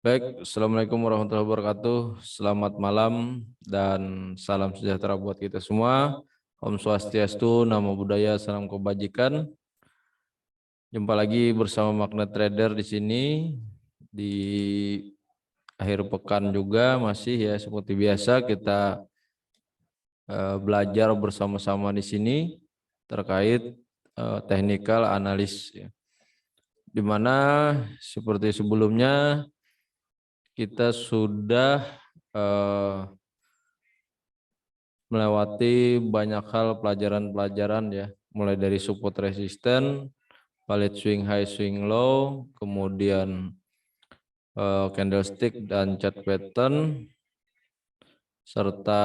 Baik, Assalamualaikum warahmatullahi wabarakatuh. Selamat malam dan salam sejahtera buat kita semua. Om Swastiastu, Namo Buddhaya, Salam Kebajikan. Jumpa lagi bersama Magnet Trader di sini di akhir pekan juga masih ya seperti biasa kita belajar bersama-sama di sini terkait technical analis ya. Di mana seperti sebelumnya kita sudah melewati banyak hal pelajaran-pelajaran ya, mulai dari support resisten, valid swing high swing low, kemudian candlestick dan chart pattern, serta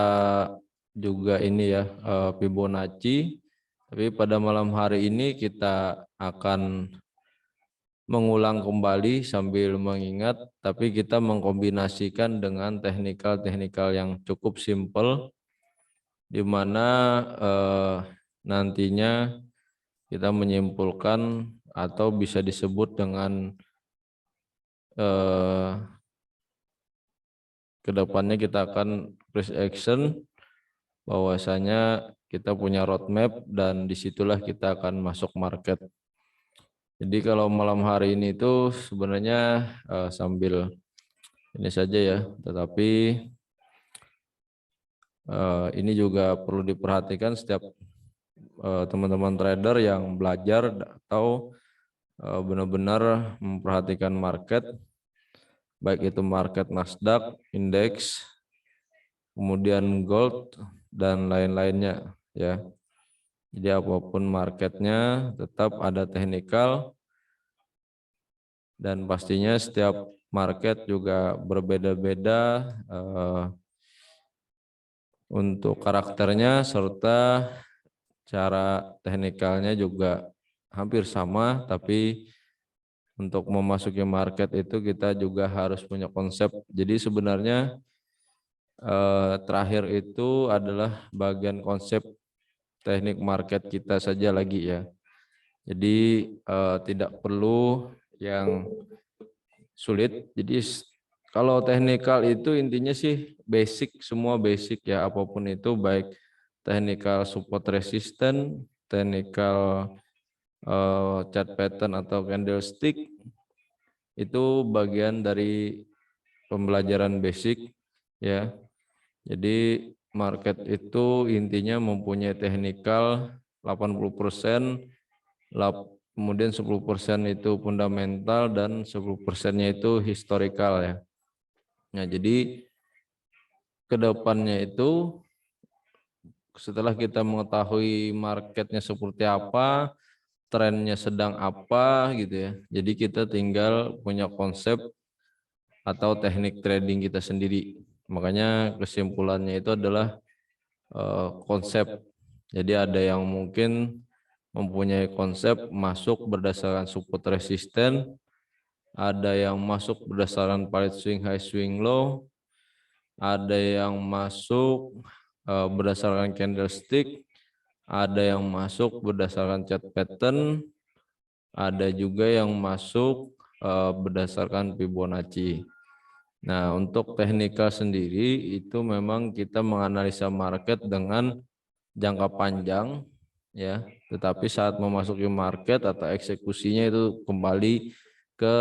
juga ini ya Fibonacci. Tapi pada malam hari ini kita akan mengulang kembali sambil mengingat, tapi kita mengkombinasikan dengan teknikal-teknikal yang cukup simple, di mana nantinya kita menyimpulkan atau bisa disebut dengan kedepannya kita akan price action, bahwasanya kita punya roadmap dan disitulah kita akan masuk market. Jadi kalau malam hari ini itu sebenarnya sambil ini saja ya, tetapi ini juga perlu diperhatikan setiap teman-teman trader yang belajar atau benar-benar memperhatikan market, baik itu market Nasdaq, indeks, kemudian gold dan lain-lainnya ya. Jadi apapun marketnya tetap ada teknikal, dan pastinya setiap market juga berbeda-beda untuk karakternya, serta cara teknikalnya juga hampir sama, tapi untuk memasuki market itu kita juga harus punya konsep. Jadi sebenarnya terakhir itu adalah bagian konsep teknik market kita saja lagi ya. Jadi tidak perlu yang sulit. Jadi kalau teknikal itu intinya sih basic, semua basic ya, apapun itu, baik teknikal support resisten, teknikal chart pattern atau candlestick, itu bagian dari pembelajaran basic ya. Jadi market itu intinya mempunyai teknikal 80%, kemudian 10% itu fundamental dan 10%-nya itu historical ya. Nah, jadi kedepannya itu setelah kita mengetahui marketnya seperti apa, trennya sedang apa gitu ya. Jadi kita tinggal punya konsep atau teknik trading kita sendiri. Makanya kesimpulannya itu adalah konsep. Jadi ada yang mungkin mempunyai konsep masuk berdasarkan support resisten, ada yang masuk berdasarkan valid swing high swing low, ada yang masuk berdasarkan candlestick, ada yang masuk berdasarkan chart pattern, ada juga yang masuk berdasarkan Fibonacci. Nah, untuk teknikal sendiri itu memang kita menganalisa market dengan jangka panjang ya, tetapi saat memasuki market atau eksekusinya itu kembali ke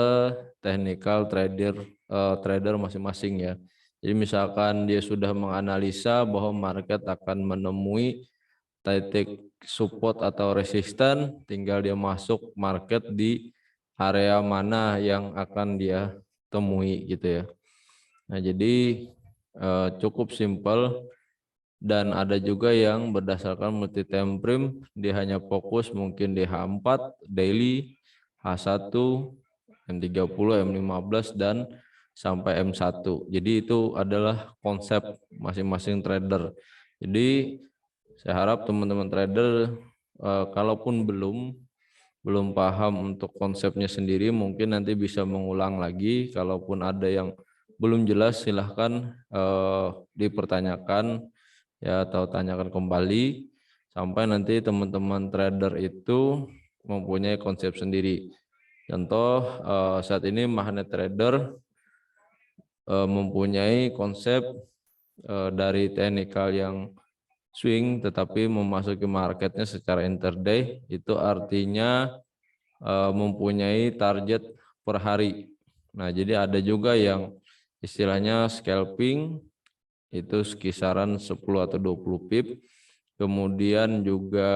teknikal trader masing-masing ya. Jadi misalkan dia sudah menganalisa bahwa market akan menemui titik support atau resisten, tinggal dia masuk market di area mana yang akan dia temui gitu ya. Nah, jadi cukup simpel, dan ada juga yang berdasarkan multi time frame, dia hanya fokus mungkin di H4 daily, H1, M30, M15 dan sampai M1. Jadi itu adalah konsep masing-masing trader. Jadi saya harap teman-teman trader kalaupun belum paham untuk konsepnya sendiri, mungkin nanti bisa mengulang lagi. Kalaupun ada yang belum jelas, silahkan dipertanyakan ya, atau tanyakan kembali sampai nanti teman-teman trader itu mempunyai konsep sendiri. Contoh saat ini Magnet Trader mempunyai konsep dari teknikal yang swing tetapi memasuki marketnya secara intraday, itu artinya mempunyai target per hari. Nah, jadi ada juga yang istilahnya scalping, itu kisaran 10 atau 20 pip. Kemudian juga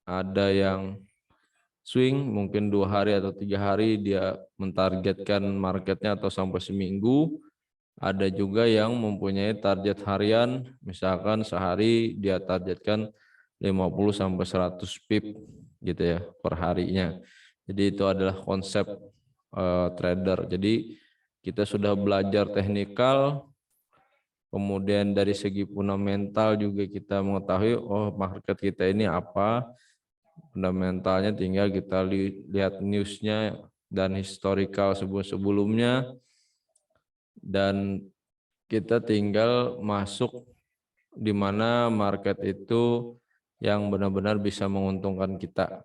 ada yang swing mungkin 2 hari atau 3 hari dia mentargetkan marketnya atau sampai seminggu. Ada juga yang mempunyai target harian, misalkan sehari dia targetkan 50 sampai 100 pip gitu ya per harinya. Jadi itu adalah konsep trader. Jadi kita sudah belajar teknikal, kemudian dari segi fundamental juga kita mengetahui oh market kita ini apa. Fundamentalnya tinggal kita lihat newsnya dan historical sebelumnya, dan kita tinggal masuk di mana market itu yang benar-benar bisa menguntungkan kita.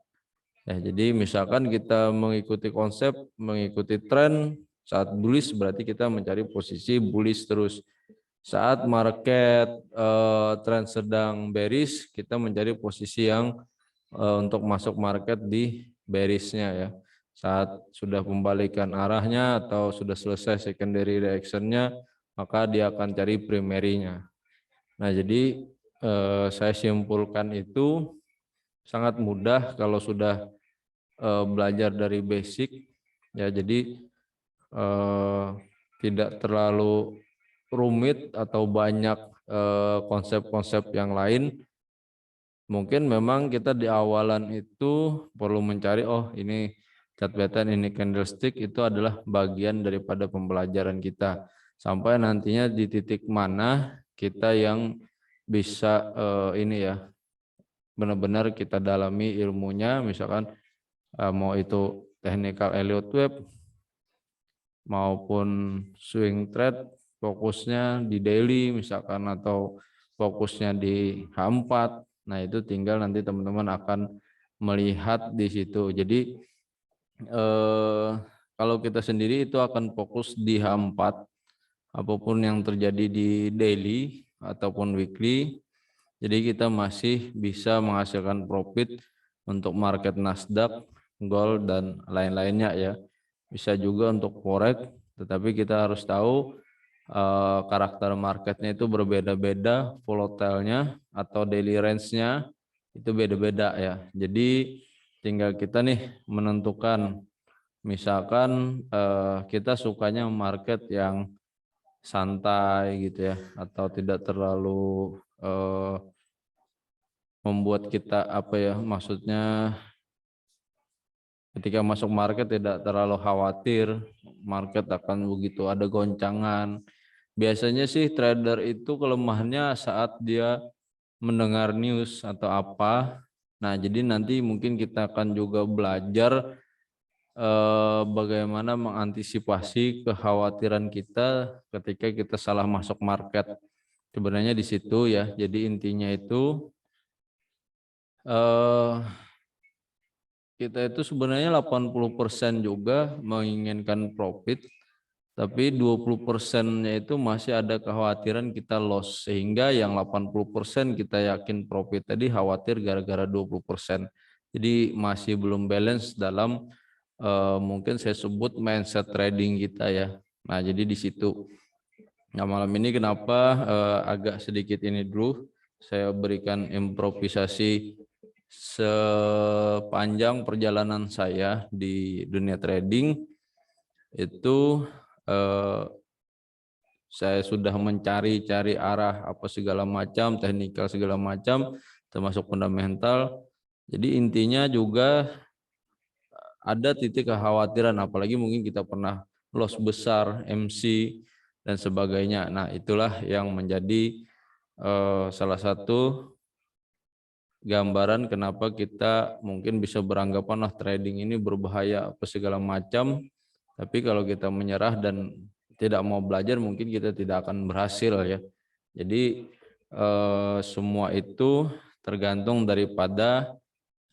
Ya, jadi misalkan kita mengikuti konsep, mengikuti tren, saat bullish berarti kita mencari posisi bullish terus. Saat market tren sedang bearish, kita mencari posisi yang untuk masuk market di bearishnya ya. Saat sudah pembalikan arahnya atau sudah selesai secondary reactionnya, maka dia akan cari primary-nya. Nah, jadi saya simpulkan itu sangat mudah kalau sudah belajar dari basic ya. Jadi tidak terlalu rumit atau banyak konsep-konsep yang lain. Mungkin memang kita di awalan itu perlu mencari oh ini chart pattern, ini candlestick, itu adalah bagian daripada pembelajaran kita sampai nantinya di titik mana kita yang bisa ini ya benar-benar kita dalami ilmunya, misalkan mau itu technical Elliott wave maupun swing trade, fokusnya di daily misalkan atau fokusnya di H4. Nah, itu tinggal nanti teman-teman akan melihat di situ. Jadi kalau kita sendiri itu akan fokus di H4 apapun yang terjadi di daily ataupun weekly. Jadi kita masih bisa menghasilkan profit untuk market Nasdaq, gold dan lain-lainnya ya. Bisa juga untuk forex, tetapi kita harus tahu karakter marketnya itu berbeda-beda, volatilenya atau daily range-nya itu beda-beda ya. Jadi tinggal kita nih menentukan, misalkan kita sukanya market yang santai gitu ya, atau tidak terlalu membuat kita apa ya, maksudnya ketika masuk market tidak terlalu khawatir market akan begitu ada goncangan. Biasanya sih trader itu kelemahannya saat dia mendengar news atau apa. Nah, jadi nanti mungkin kita akan juga belajar bagaimana mengantisipasi kekhawatiran kita ketika kita salah masuk market. Sebenarnya di situ ya. Jadi intinya itu kita itu sebenarnya 80% juga menginginkan profit, tapi 20%-nya itu masih ada kekhawatiran kita loss, sehingga yang 80% kita yakin profit tadi khawatir gara-gara 20%. Jadi masih belum balance dalam mungkin saya sebut mindset trading kita ya. Nah, jadi di situ. Nah, malam ini kenapa agak sedikit ini dulu saya berikan improvisasi sepanjang perjalanan saya di dunia trading itu. Saya sudah mencari-cari arah apa segala macam, teknikal segala macam, termasuk fundamental. Jadi intinya juga ada titik kekhawatiran, apalagi mungkin kita pernah loss besar, MC dan sebagainya. Nah, itulah yang menjadi salah satu gambaran kenapa kita mungkin bisa beranggapan trading ini berbahaya apa segala macam. Tapi kalau kita menyerah dan tidak mau belajar, mungkin kita tidak akan berhasil ya. Jadi semua itu tergantung daripada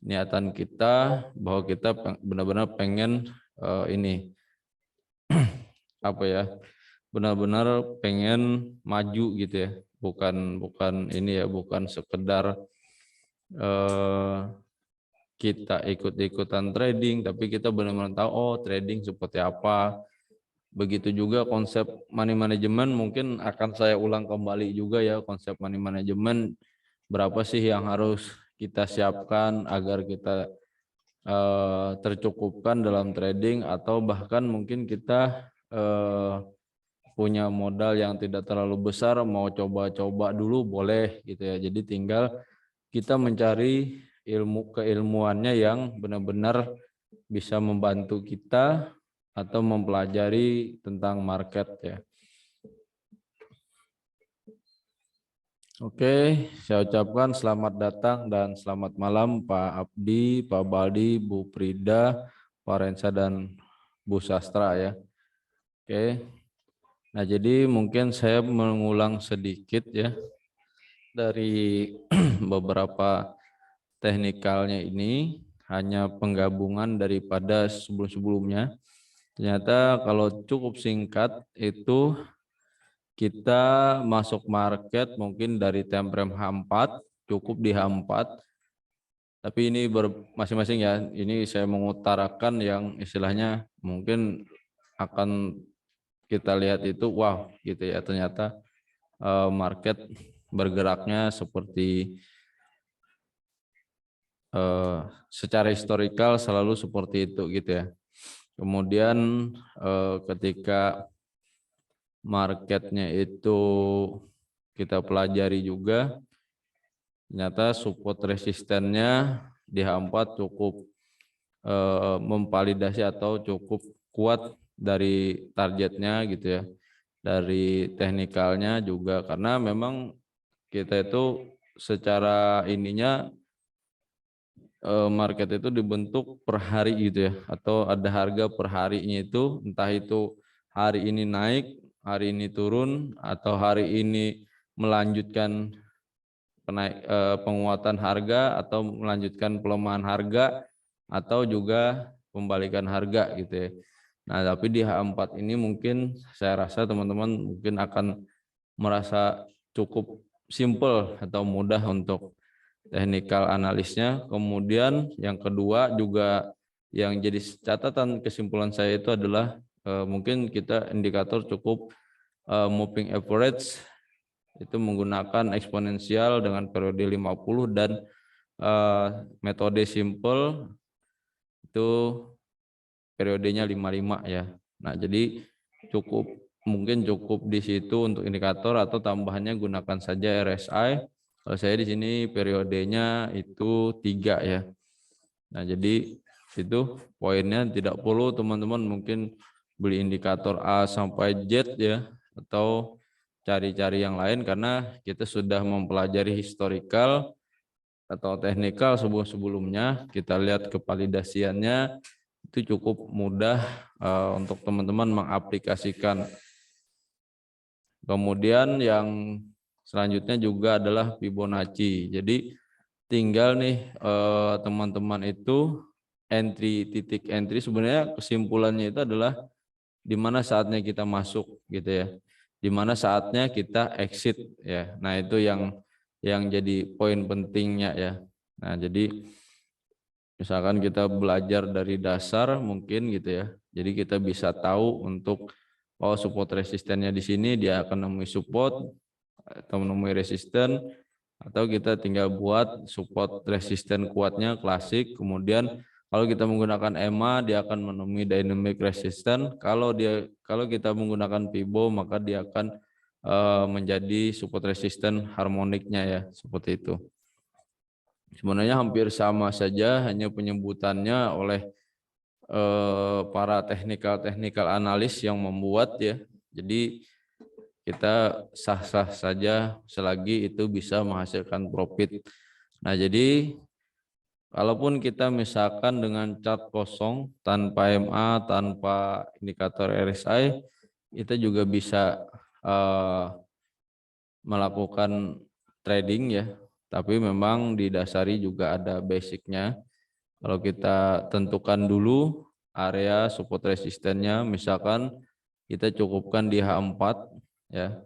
niatan kita, bahwa kita benar-benar pengen ini apa ya, benar-benar pengen maju gitu ya, bukan ini ya, bukan sekedar kita ikut-ikutan trading, tapi kita benar-benar tahu oh trading seperti apa. Begitu juga konsep money management, mungkin akan saya ulang kembali juga ya, konsep money management berapa sih yang harus kita siapkan agar kita tercukupkan dalam trading, atau bahkan mungkin kita punya modal yang tidak terlalu besar, mau coba-coba dulu boleh gitu ya. Jadi tinggal kita mencari keilmuannya yang benar-benar bisa membantu kita atau mempelajari tentang market ya. Oke, saya ucapkan selamat datang dan selamat malam Pak Abdi, Pak Baldi, Bu Prida, Pak Rensa, dan Bu Sastra ya. Oke, nah jadi mungkin saya mengulang sedikit ya dari beberapa teknikalnya ini, hanya penggabungan daripada sebelum-sebelumnya. Ternyata kalau cukup singkat itu kita masuk market mungkin dari time frame H4, cukup di H4. Tapi ini masing-masing ya, ini saya mengutarakan yang istilahnya mungkin akan kita lihat itu wow gitu ya, ternyata market bergeraknya seperti secara historikal selalu seperti itu gitu ya. Kemudian ketika marketnya itu kita pelajari juga, ternyata support resistennya di H4 cukup memvalidasi atau cukup kuat dari targetnya gitu ya, dari teknikalnya juga, karena memang kita itu secara ininya market itu dibentuk per hari gitu ya, atau ada harga per harinya itu, entah itu hari ini naik, hari ini turun, atau hari ini melanjutkan penguatan harga atau melanjutkan pelemahan harga, atau juga pembalikan harga gitu ya. Nah, tapi di H4 ini mungkin saya rasa teman-teman mungkin akan merasa cukup simple atau mudah untuk teknikal analisnya. Kemudian yang kedua juga yang jadi catatan kesimpulan saya itu adalah mungkin kita indikator cukup moving average itu menggunakan eksponensial dengan periode 50 dan metode simple itu periodenya 55 ya. Nah, jadi mungkin cukup di situ untuk indikator, atau tambahannya gunakan saja RSI. Kalau saya di sini periodenya itu 3 ya. Nah, jadi itu poinnya, tidak perlu teman-teman mungkin beli indikator A sampai Z ya, atau cari-cari yang lain, karena kita sudah mempelajari historical atau teknikal sebelumnya. Kita lihat kevalidasiannya itu cukup mudah untuk teman-teman mengaplikasikan. Kemudian yang selanjutnya juga adalah Fibonacci. Jadi tinggal nih teman-teman itu titik entry, sebenarnya kesimpulannya itu adalah di mana saatnya kita masuk gitu ya, di mana saatnya kita exit ya. Nah, itu yang jadi poin pentingnya ya. Nah, jadi misalkan kita belajar dari dasar mungkin gitu ya, jadi kita bisa tahu untuk oh support resistennya di sini, dia akan menemui support atau menemui resisten, atau kita tinggal buat support resisten kuatnya klasik. Kemudian kalau kita menggunakan EMA, dia akan menemui dynamic resistance. Kalau kita menggunakan Fibo, maka dia akan menjadi support resisten harmoniknya ya, seperti itu. Sebenarnya hampir sama saja, hanya penyebutannya oleh para teknikal analis yang membuat ya. Jadi kita sah-sah saja selagi itu bisa menghasilkan profit. Nah, jadi kalaupun kita misalkan dengan chart kosong tanpa MA, tanpa indikator RSI, kita juga bisa melakukan trading ya. Tapi memang didasari juga ada basicnya. Kalau kita tentukan dulu area support resistennya, misalkan kita cukupkan di H4 ya.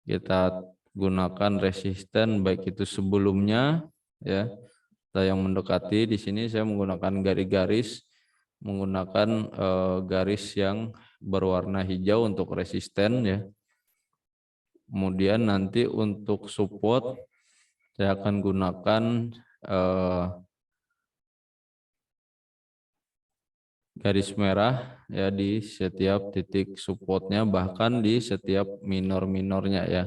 Kita gunakan resisten baik itu sebelumnya ya atau yang mendekati. Di sini saya menggunakan garis-garis, menggunakan garis yang berwarna hijau untuk resisten ya. Kemudian nanti untuk support saya akan gunakan garis merah ya di setiap titik supportnya, bahkan di setiap minor-minornya ya.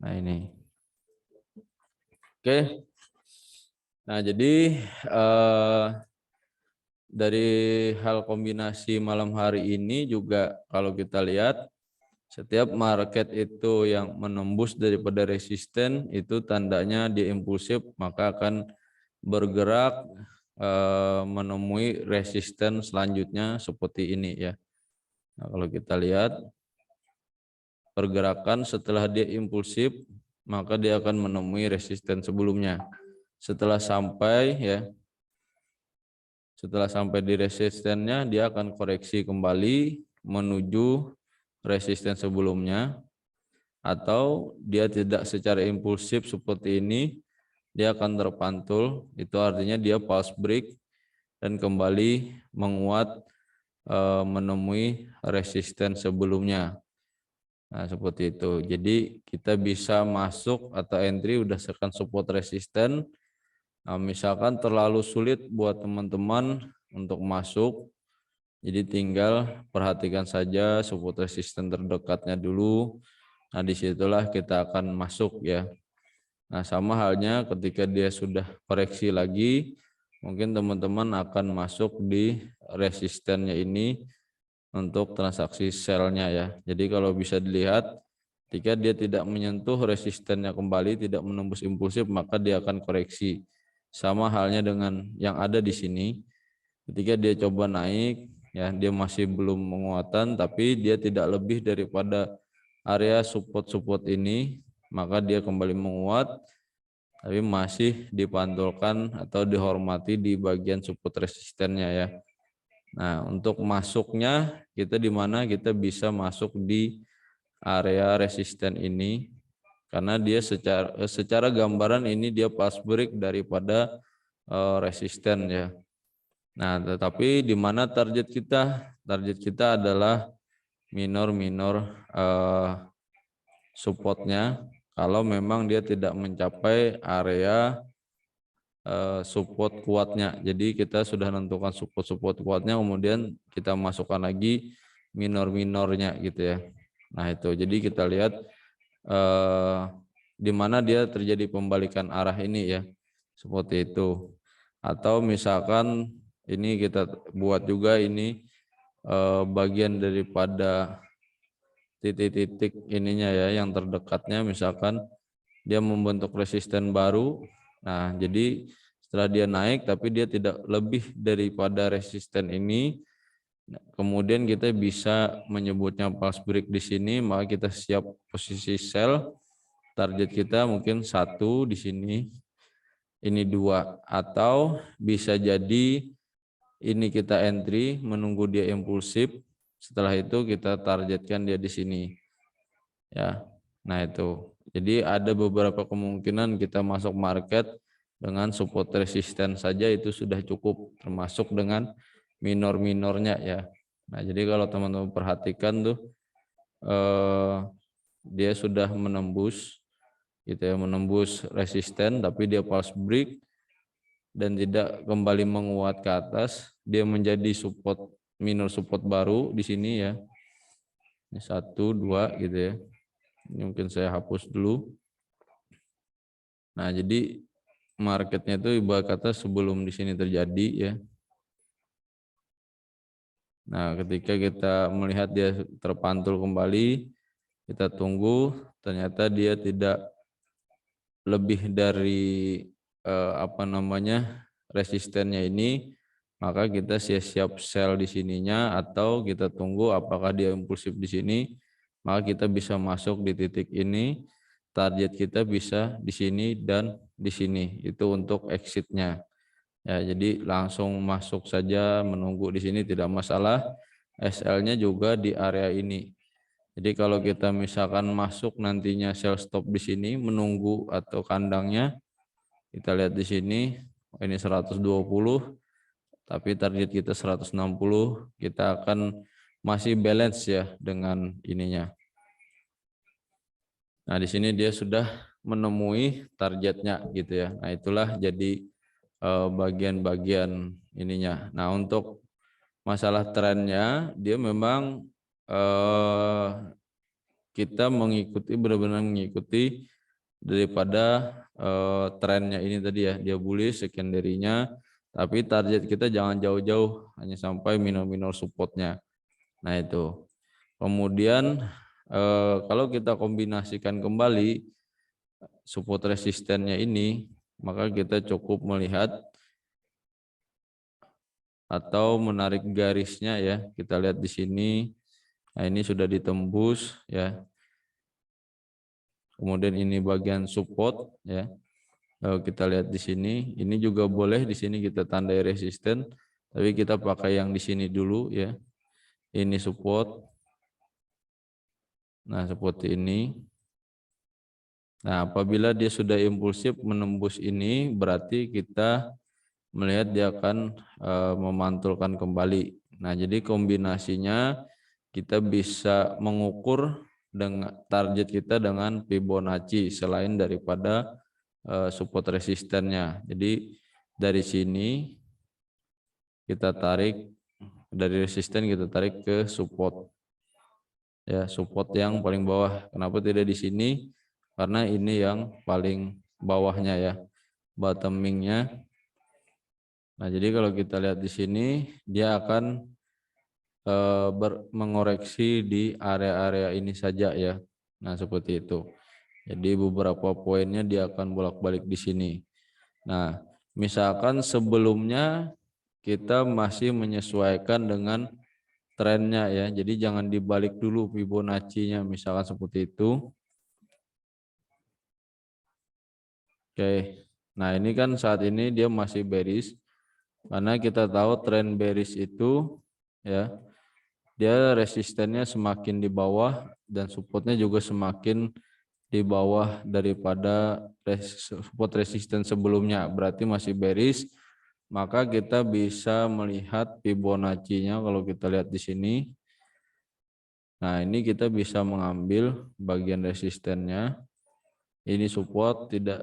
Nah ini. Oke. Nah jadi dari hal kombinasi malam hari ini juga kalau kita lihat setiap market itu yang menembus daripada resisten itu tandanya dia impulsif, maka akan bergerak menemui resisten selanjutnya seperti ini ya. Nah, kalau kita lihat pergerakan setelah dia impulsif, maka dia akan menemui resisten sebelumnya. Setelah sampai di resistennya, dia akan koreksi kembali menuju resisten sebelumnya, atau dia tidak secara impulsif seperti ini, dia akan terpantul, itu artinya dia pulse break dan kembali menguat menemui resisten sebelumnya. Nah seperti itu. Jadi kita bisa masuk atau entry berdasarkan support resisten. Nah, misalkan terlalu sulit buat teman-teman untuk masuk, jadi tinggal perhatikan saja support resisten terdekatnya dulu. Nah disitulah kita akan masuk ya. Nah sama halnya ketika dia sudah koreksi lagi, mungkin teman-teman akan masuk di resistennya ini untuk transaksi sell-nya ya. Jadi kalau bisa dilihat, ketika dia tidak menyentuh resistennya kembali, tidak menembus impulsif, maka dia akan koreksi. Sama halnya dengan yang ada di sini, ketika dia coba naik, ya dia masih belum menguatan, tapi dia tidak lebih daripada area support-support ini, maka dia kembali menguat, tapi masih dipantulkan atau dihormati di bagian support resistennya ya. Nah untuk masuknya kita di mana kita bisa masuk di area resisten ini, karena dia secara gambaran ini dia pulse break daripada resisten ya. Nah tetapi di mana target kita? Target kita adalah minor-minor supportnya. Kalau memang dia tidak mencapai area support kuatnya. Jadi kita sudah menentukan support kuatnya, kemudian kita masukkan lagi minor-minornya gitu ya. Nah itu, jadi kita lihat di mana dia terjadi pembalikan arah ini ya, seperti itu. Atau misalkan ini kita buat juga ini bagian daripada titik-titik ininya ya, yang terdekatnya, misalkan dia membentuk resisten baru. Nah jadi setelah dia naik tapi dia tidak lebih daripada resisten ini, kemudian kita bisa menyebutnya pulse break di sini, maka kita siap posisi sell. Target kita mungkin 1 di sini, ini 2, atau bisa jadi ini kita entry menunggu dia impulsif, setelah itu kita targetkan dia di sini ya. Nah itu, jadi ada beberapa kemungkinan kita masuk market dengan support resisten saja itu sudah cukup, termasuk dengan minor-minornya ya. Nah jadi kalau teman-teman perhatikan tuh dia sudah menembus gitu ya, menembus resisten tapi dia pulse break dan tidak kembali menguat ke atas, dia menjadi support, minor support baru di sini ya. Ini 1, 2 gitu ya. Ini mungkin saya hapus dulu. Nah jadi marketnya itu ibarat kata sebelum di sini terjadi ya. Nah ketika kita melihat dia terpantul kembali, kita tunggu, ternyata dia tidak lebih dari resistennya ini, maka kita siap-siap sell di sininya, atau kita tunggu apakah dia impulsif di sini, maka kita bisa masuk di titik ini. Target kita bisa di sini dan di sini, itu untuk exitnya ya. Jadi langsung masuk saja, menunggu di sini tidak masalah. SL-nya juga di area ini. Jadi kalau kita misalkan masuk nantinya sell stop di sini menunggu atau kandangnya, kita lihat di sini, ini 120, tapi target kita 160, kita akan masih balance ya dengan ininya. Nah, di sini dia sudah menemui targetnya gitu ya. Nah, itulah jadi bagian-bagian ininya. Nah, untuk masalah trennya, dia memang kita mengikuti, benar-benar mengikuti daripada trennya ini tadi ya. Dia bullish secondary-nya, tapi target kita jangan jauh-jauh, hanya sampai minor-minor support-nya. Nah, itu. Kemudian kalau kita kombinasikan kembali support resistennya ini, maka kita cukup melihat atau menarik garisnya ya. Kita lihat di sini. Nah, ini sudah ditembus ya. Kemudian ini bagian support ya. Kita lihat di sini. Ini juga boleh di sini kita tandai resisten, tapi kita pakai yang di sini dulu ya. Ini support. Nah, seperti ini. Nah, apabila dia sudah impulsif menembus ini, berarti kita melihat dia akan memantulkan kembali. Nah, jadi kombinasinya kita bisa mengukur dengan target kita dengan Fibonacci selain daripada support resistennya. Jadi dari sini kita tarik, dari resisten kita tarik ke support. Ya, support yang paling bawah. Kenapa tidak di sini? Karena ini yang paling bawahnya ya, bottomingnya. Nah, jadi kalau kita lihat di sini, dia akan mengoreksi di area-area ini saja ya. Nah, seperti itu. Jadi beberapa poinnya dia akan bolak-balik di sini. Nah, misalkan sebelumnya kita masih menyesuaikan dengan trennya ya. Jadi jangan dibalik dulu Fibonacci-nya, misalkan seperti itu. Oke. Nah, ini kan saat ini dia masih bearish. Karena kita tahu tren bearish itu ya, dia resistennya semakin di bawah dan supportnya juga semakin di bawah daripada support resisten sebelumnya. Berarti masih bearish. Maka kita bisa melihat Fibonacci-nya kalau kita lihat di sini. Nah, ini kita bisa mengambil bagian resistennya. Ini support, tidak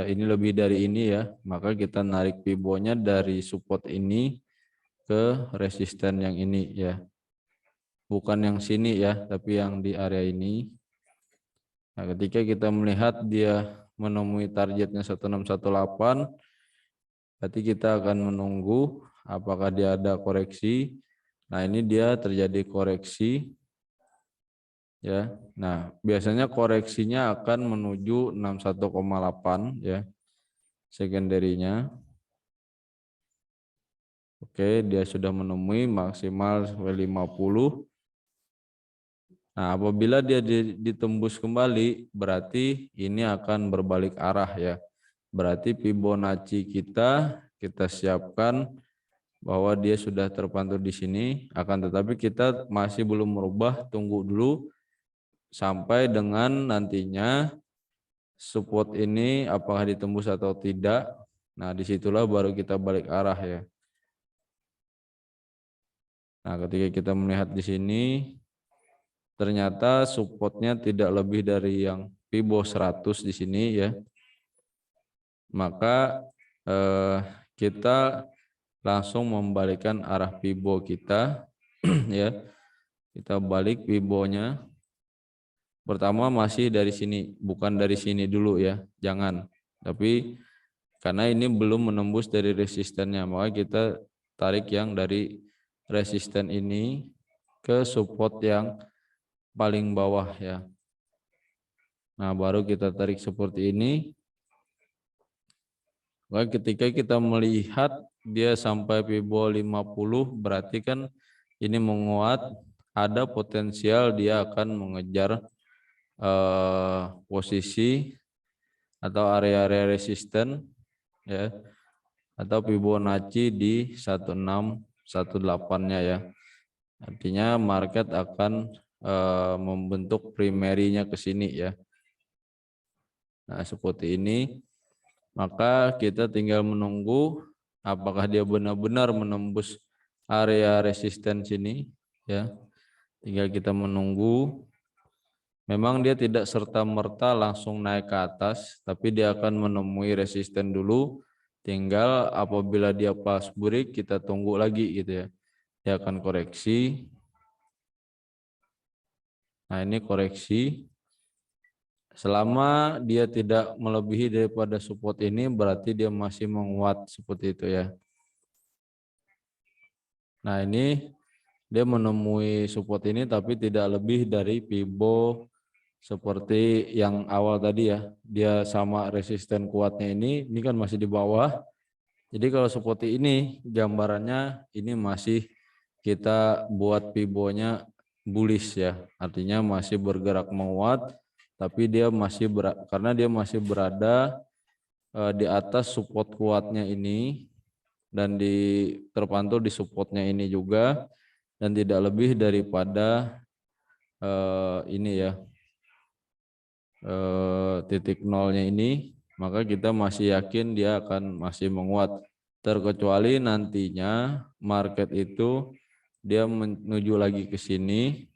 ini lebih dari ini ya. Maka kita narik Fibo-nya dari support ini ke resisten yang ini ya. Bukan yang sini ya, tapi yang di area ini. Nah, ketika kita melihat dia menemui targetnya 1618, berarti kita akan menunggu apakah dia ada koreksi. Nah, ini dia terjadi koreksi ya. Nah, biasanya koreksinya akan menuju 61,8 ya, secondary-nya. Oke, dia sudah menemui maksimal 50. Nah, apabila dia ditembus kembali, berarti ini akan berbalik arah ya. Berarti Fibonacci kita siapkan bahwa dia sudah terpantau di sini, akan tetapi kita masih belum merubah, tunggu dulu sampai dengan nantinya support ini apakah ditembus atau tidak. Nah, disitulah baru kita balik arah ya. Nah, ketika kita melihat di sini, ternyata supportnya tidak lebih dari yang Fibo 100 di sini ya. Maka kita langsung membalikkan arah Fibo kita ya. Kita balik Fibo-nya. Pertama masih dari sini, bukan dari sini dulu ya. Jangan. Tapi karena ini belum menembus dari resistennya, maka kita tarik yang dari resisten ini ke support yang paling bawah ya. Nah, baru kita tarik seperti ini. Nah, ketika kita melihat dia sampai Fibo 50, berarti kan ini menguat, ada potensial dia akan mengejar posisi atau area-area resisten ya, atau Fibonacci di 1618-nya ya. Artinya market akan membentuk primerinya ke sini ya. Nah, seperti ini. Maka kita tinggal menunggu apakah dia benar-benar menembus area resisten sini ya. Tinggal kita menunggu. Memang dia tidak serta-merta langsung naik ke atas, tapi dia akan menemui resisten dulu. Tinggal apabila dia pas break kita tunggu lagi gitu ya. Dia akan koreksi. Nah, ini koreksi. Selama dia tidak melebihi daripada support ini berarti dia masih menguat seperti itu ya. Nah, ini dia menemui support ini tapi tidak lebih dari Fibo seperti yang awal tadi ya. Dia sama resisten kuatnya ini kan masih di bawah. Jadi kalau seperti ini gambarannya ini masih kita buat Fibo-nya bullish ya. Artinya masih bergerak menguat tapi dia masih karena dia masih berada di atas support kuatnya ini dan terpantul di supportnya ini juga dan tidak lebih daripada ini ya titik nolnya ini, maka kita masih yakin dia akan masih menguat, terkecuali nantinya market itu dia menuju lagi ke sini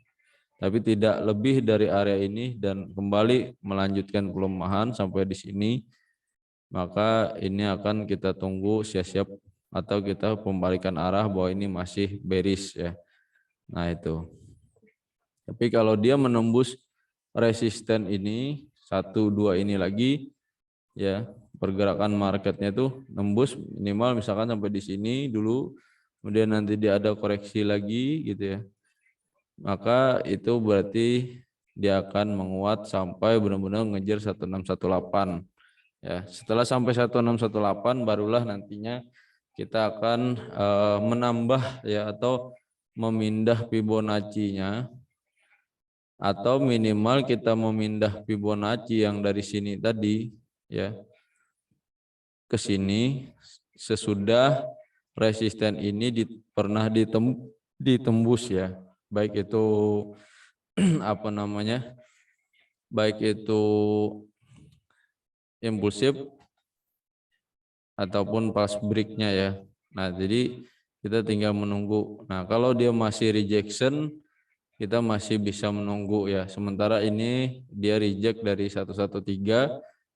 tapi tidak lebih dari area ini dan kembali melanjutkan pelemahan sampai di sini, maka ini akan kita tunggu siap-siap atau kita pembalikan arah bahwa ini masih bearish ya. Nah itu. Tapi kalau dia menembus resisten ini 1-2 ini lagi ya, pergerakan marketnya itu nembus minimal misalkan sampai di sini dulu, kemudian nanti dia ada koreksi lagi gitu ya. Maka itu berarti dia akan menguat sampai benar-benar ngejar 1618 ya. Setelah sampai 1618 barulah nantinya kita akan menambah ya atau memindah Fibonacci-nya, atau minimal kita memindah Fibonacci yang dari sini tadi ya ke sini sesudah resisten ini pernah ditembus ya, baik itu apa namanya, baik itu impulsif ataupun pas breaknya ya. Nah jadi kita tinggal menunggu. Nah kalau dia masih rejection kita masih bisa menunggu ya. Sementara ini dia reject dari 113,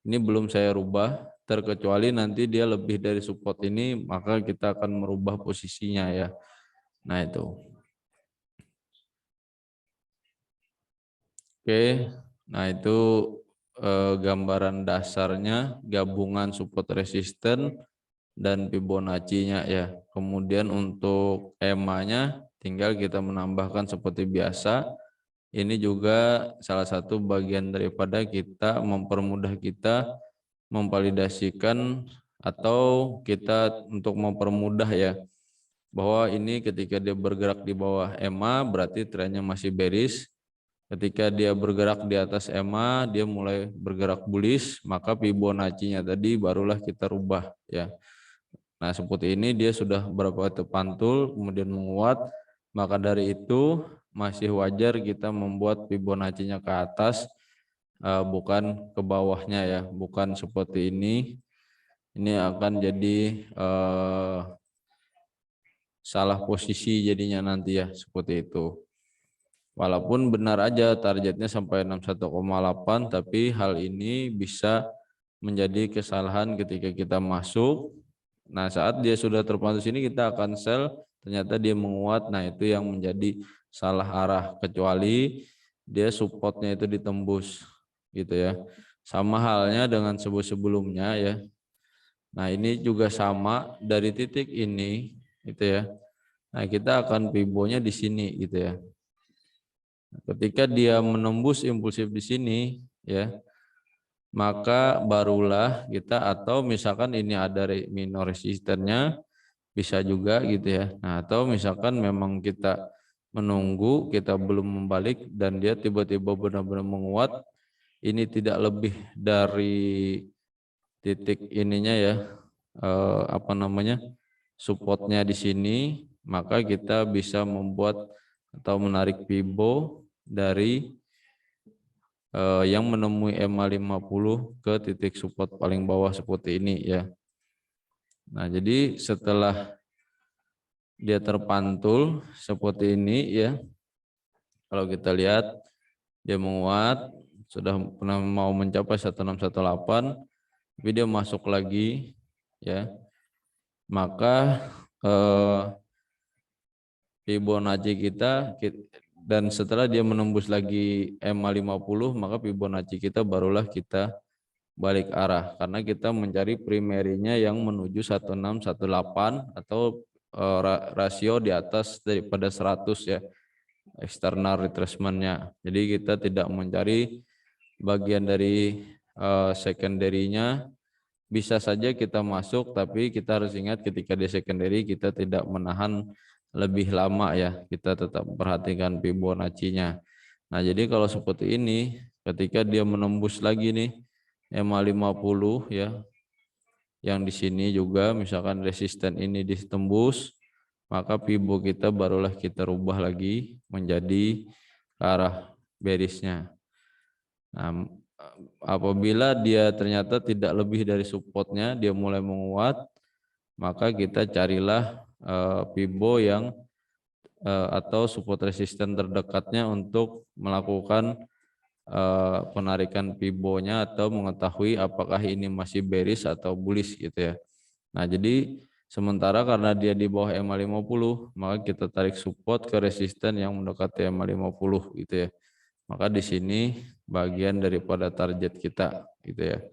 ini belum saya rubah, terkecuali nanti dia lebih dari support ini maka kita akan merubah posisinya ya. Nah itu. Oke, nah itu gambaran dasarnya gabungan support resisten dan Fibonacci-nya ya. Kemudian untuk EMA-nya tinggal kita menambahkan seperti biasa. Ini juga salah satu bagian daripada kita mempermudah kita memvalidasikan atau kita untuk mempermudah ya, bahwa ini ketika dia bergerak di bawah EMA berarti trennya masih bearish. Ketika dia bergerak di atas EMA dia mulai bergerak bullish, maka Fibonacci-nya tadi barulah kita rubah ya. Nah seperti ini dia sudah berapa terpantul kemudian menguat, maka dari itu masih wajar kita membuat Fibonacci-nya ke atas, bukan ke bawahnya ya, bukan seperti ini. Ini akan jadi salah posisi jadinya nanti ya, seperti itu. Walaupun benar aja targetnya sampai 61,8, tapi hal ini bisa menjadi kesalahan ketika kita masuk. Nah saat dia sudah terpantau sini kita akan sell, ternyata dia menguat, nah itu yang menjadi salah arah, kecuali dia supportnya itu ditembus gitu ya. Sama halnya dengan sebelumnya ya. Nah ini juga sama dari titik ini gitu ya. Nah kita akan Fibo-nya di sini gitu ya. Ketika dia menembus impulsif di sini ya, maka barulah kita, atau misalkan ini ada minor resistennya bisa juga gitu ya. Nah atau misalkan memang kita menunggu, kita belum membalik dan dia tiba-tiba benar-benar menguat, ini tidak lebih dari titik ininya ya, apa namanya, supportnya di sini, maka kita bisa membuat atau menarik Fibo dari yang menemui EMA 50 ke titik support paling bawah seperti ini ya. Nah, jadi setelah dia terpantul seperti ini ya, kalau kita lihat dia menguat, sudah pernah mau mencapai 1618, tapi dia masuk lagi ya, maka Fibonacci kita dan setelah dia menembus lagi EMA 50, maka Fibonacci kita barulah kita balik arah karena kita mencari primerinya yang menuju 1618 atau rasio di atas daripada 100 ya, external retracement-nya. Jadi kita tidak mencari bagian dari secondary-nya. Bisa saja kita masuk, tapi kita harus ingat ketika di secondary kita tidak menahan lebih lama ya, kita tetap perhatikan Fibonacci-nya. Nah, jadi kalau seperti ini, ketika dia menembus lagi nih EMA 50 ya, yang di sini juga misalkan resisten ini ditembus, maka Fibo kita barulah kita rubah lagi menjadi ke arah bearish-nya. Nah, apabila dia ternyata tidak lebih dari supportnya, dia mulai menguat, maka kita carilah Fibo yang atau support resisten terdekatnya untuk melakukan penarikan Fibo-nya atau mengetahui apakah ini masih bearish atau bullish gitu ya. Nah, jadi sementara karena dia di bawah EMA 50, maka kita tarik support ke resisten yang mendekati EMA 50 gitu ya. Maka di sini bagian daripada target kita gitu ya.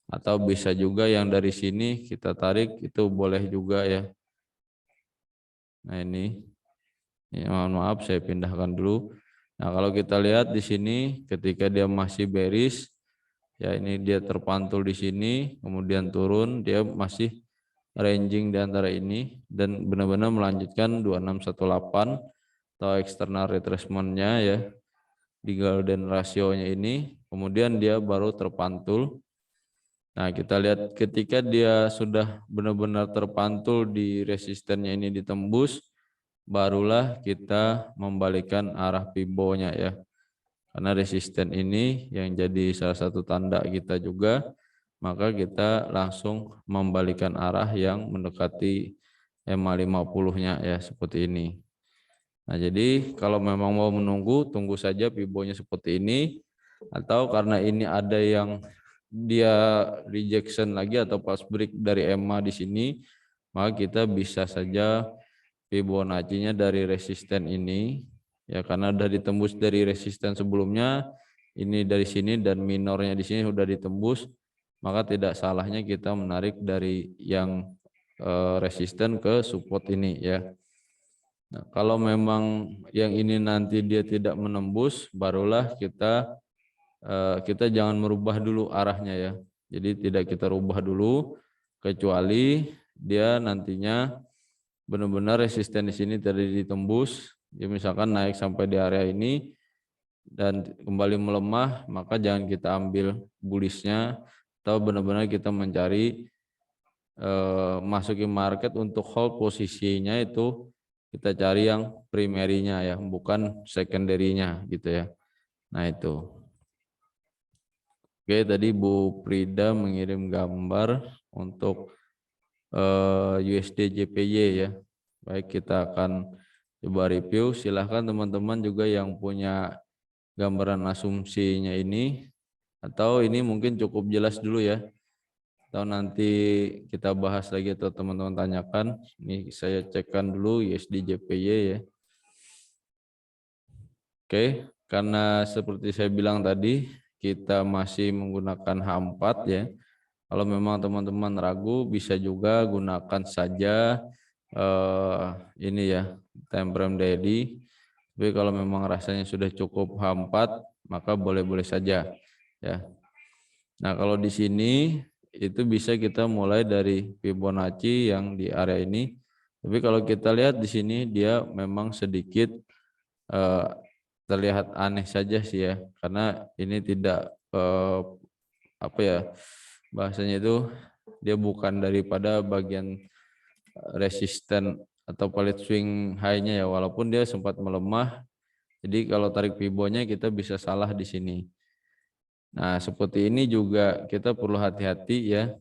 Atau bisa juga yang dari sini kita tarik, itu boleh juga ya. Nah, ini ya, mohon maaf saya pindahkan dulu. Nah, kalau kita lihat di sini ketika dia masih bearish ya, ini dia terpantul di sini kemudian turun, dia masih ranging di antara ini dan benar-benar melanjutkan 2618 atau external retracement-nya ya di golden ratio-nya ini, kemudian dia baru terpantul. Nah, kita lihat ketika dia sudah benar-benar terpantul di resistennya ini ditembus, barulah kita membalikan arah Fibo-nya ya. Karena resisten ini yang jadi salah satu tanda kita juga, maka kita langsung membalikan arah yang mendekati EMA 50-nya ya, seperti ini. Nah, jadi kalau memang mau menunggu, tunggu saja Fibo-nya seperti ini, atau karena ini ada yang dia rejection lagi atau pulse break dari EMA di sini, maka kita bisa saja Fibonacci-nya dari resisten ini ya, karena sudah ditembus dari resisten sebelumnya, ini dari sini dan minornya di sini sudah ditembus, maka tidak salahnya kita menarik dari yang resisten ke support ini ya. Nah, kalau memang yang ini nanti dia tidak menembus, barulah kita jangan merubah dulu arahnya ya. Jadi tidak kita rubah dulu kecuali dia nantinya benar-benar resisten di sini tadi ditembus, ya misalkan naik sampai di area ini dan kembali melemah, maka jangan kita ambil bullish-nya, atau benar-benar kita mencari masukin market untuk hold posisinya itu kita cari yang primerinya ya, bukan secondary-nya gitu ya. Nah, itu. Oke, tadi Bu Prida mengirim gambar untuk USD JPY ya. Baik, kita akan coba review. Silahkan teman-teman juga yang punya gambaran asumsinya ini, atau ini mungkin cukup jelas dulu ya, atau nanti kita bahas lagi atau teman-teman tanyakan. Ini saya cekkan dulu USD JPY ya. Oke, karena seperti saya bilang tadi, kita masih menggunakan H4 ya. Kalau memang teman-teman ragu, bisa juga gunakan saja ini ya, time frame daily. Tapi kalau memang rasanya sudah cukup H4, maka boleh-boleh saja ya. Nah, kalau di sini itu bisa kita mulai dari Fibonacci yang di area ini. Tapi kalau kita lihat di sini dia memang sedikit terlihat aneh saja sih ya, karena ini tidak apa ya bahasanya itu, dia bukan daripada bagian resisten atau palit swing high-nya ya, walaupun dia sempat melemah. Jadi kalau tarik Fibo-nya kita bisa salah di sini. Nah, seperti ini juga kita perlu hati-hati ya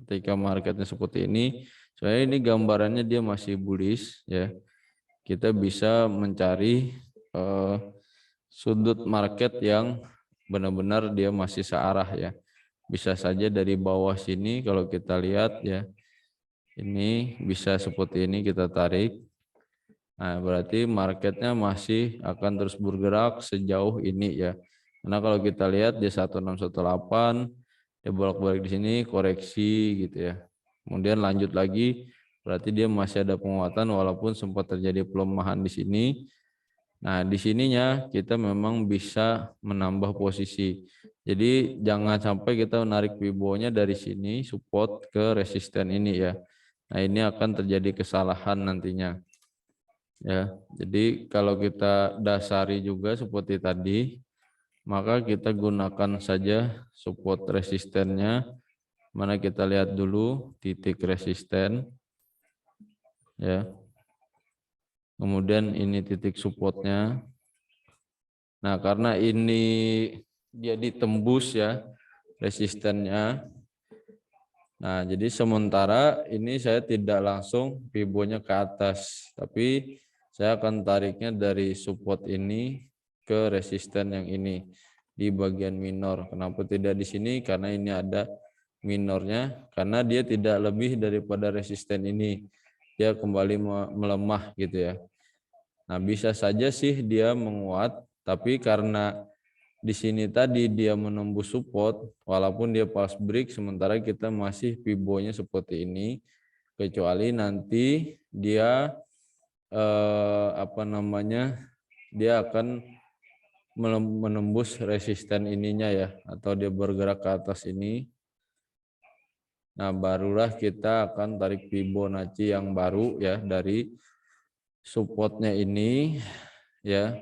ketika marketnya seperti ini. Soalnya ini gambarannya dia masih bullish ya. Kita bisa mencari sudut market yang benar-benar dia masih searah ya. Bisa saja dari bawah sini kalau kita lihat ya. Ini bisa seperti ini kita tarik. Nah, berarti marketnya masih akan terus bergerak sejauh ini ya. Karena kalau kita lihat di 1618 dia bolak-balik di sini koreksi gitu ya. Kemudian lanjut lagi, berarti dia masih ada penguatan walaupun sempat terjadi pelemahan di sini. Nah, di sininya kita memang bisa menambah posisi. Jadi jangan sampai kita menarik Fibo-nya dari sini support ke resisten ini ya. Nah, ini akan terjadi kesalahan nantinya. Ya, jadi kalau kita dasari juga seperti tadi, maka kita gunakan saja support resistennya. Mana kita lihat dulu titik resisten, ya. Kemudian ini titik supportnya. Nah, karena ini dia ditembus ya resistennya. Nah, jadi sementara ini saya tidak langsung Fibo-nya ke atas, tapi saya akan tariknya dari support ini ke resisten yang ini di bagian minor. Kenapa tidak di sini? Karena ini ada minornya, karena dia tidak lebih daripada resisten ini. Dia kembali melemah gitu ya. Nah, bisa saja sih dia menguat, tapi karena di sini tadi dia menembus support, walaupun dia pulse break, sementara kita masih Fibo-nya seperti ini, kecuali nanti dia dia akan menembus resisten ininya ya, atau dia bergerak ke atas ini. Nah, barulah kita akan tarik Fibonacci yang baru ya dari supportnya ini ya,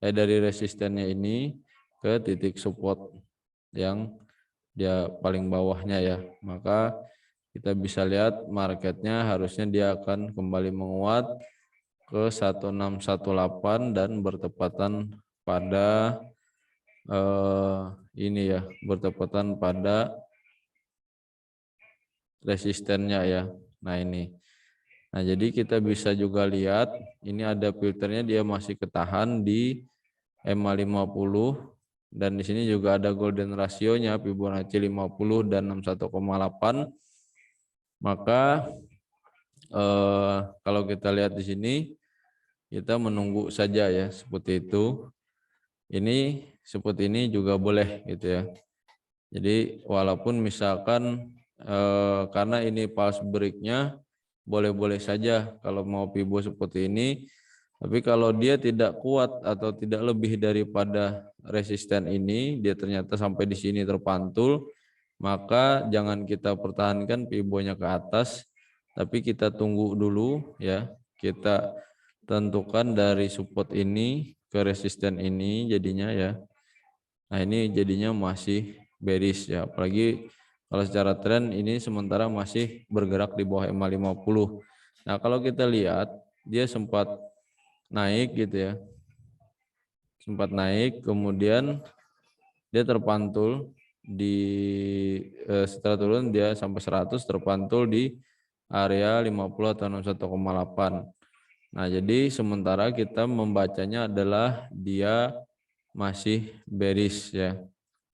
dari resistennya ini ke titik support yang dia paling bawahnya ya. Maka kita bisa lihat marketnya harusnya dia akan kembali menguat ke 1618 dan bertepatan pada ini ya, bertepatan pada resistennya ya. Nah, ini. Nah, jadi kita bisa juga lihat ini ada filternya, dia masih ketahan di EMA 50 dan di sini juga ada golden rasionya Fibonacci 50 dan 61,8. Maka kalau kita lihat di sini kita menunggu saja ya seperti itu. Ini seperti ini juga boleh gitu ya. Jadi walaupun misalkan karena ini pulse break-nya boleh-boleh saja kalau mau Fibo seperti ini. Tapi kalau dia tidak kuat atau tidak lebih daripada resisten ini, dia ternyata sampai di sini terpantul, maka jangan kita pertahankan Fibo-nya ke atas, tapi kita tunggu dulu ya. Kita tentukan dari support ini ke resisten ini jadinya ya. Nah, ini jadinya masih bearish ya, apalagi kalau secara tren ini sementara masih bergerak di bawah EMA 50. Nah, kalau kita lihat dia sempat naik gitu ya. Sempat naik, kemudian dia terpantul di setelah turun dia sampai 100 terpantul di area 50 atau 61,8. Nah, jadi sementara kita membacanya adalah dia masih bearish ya.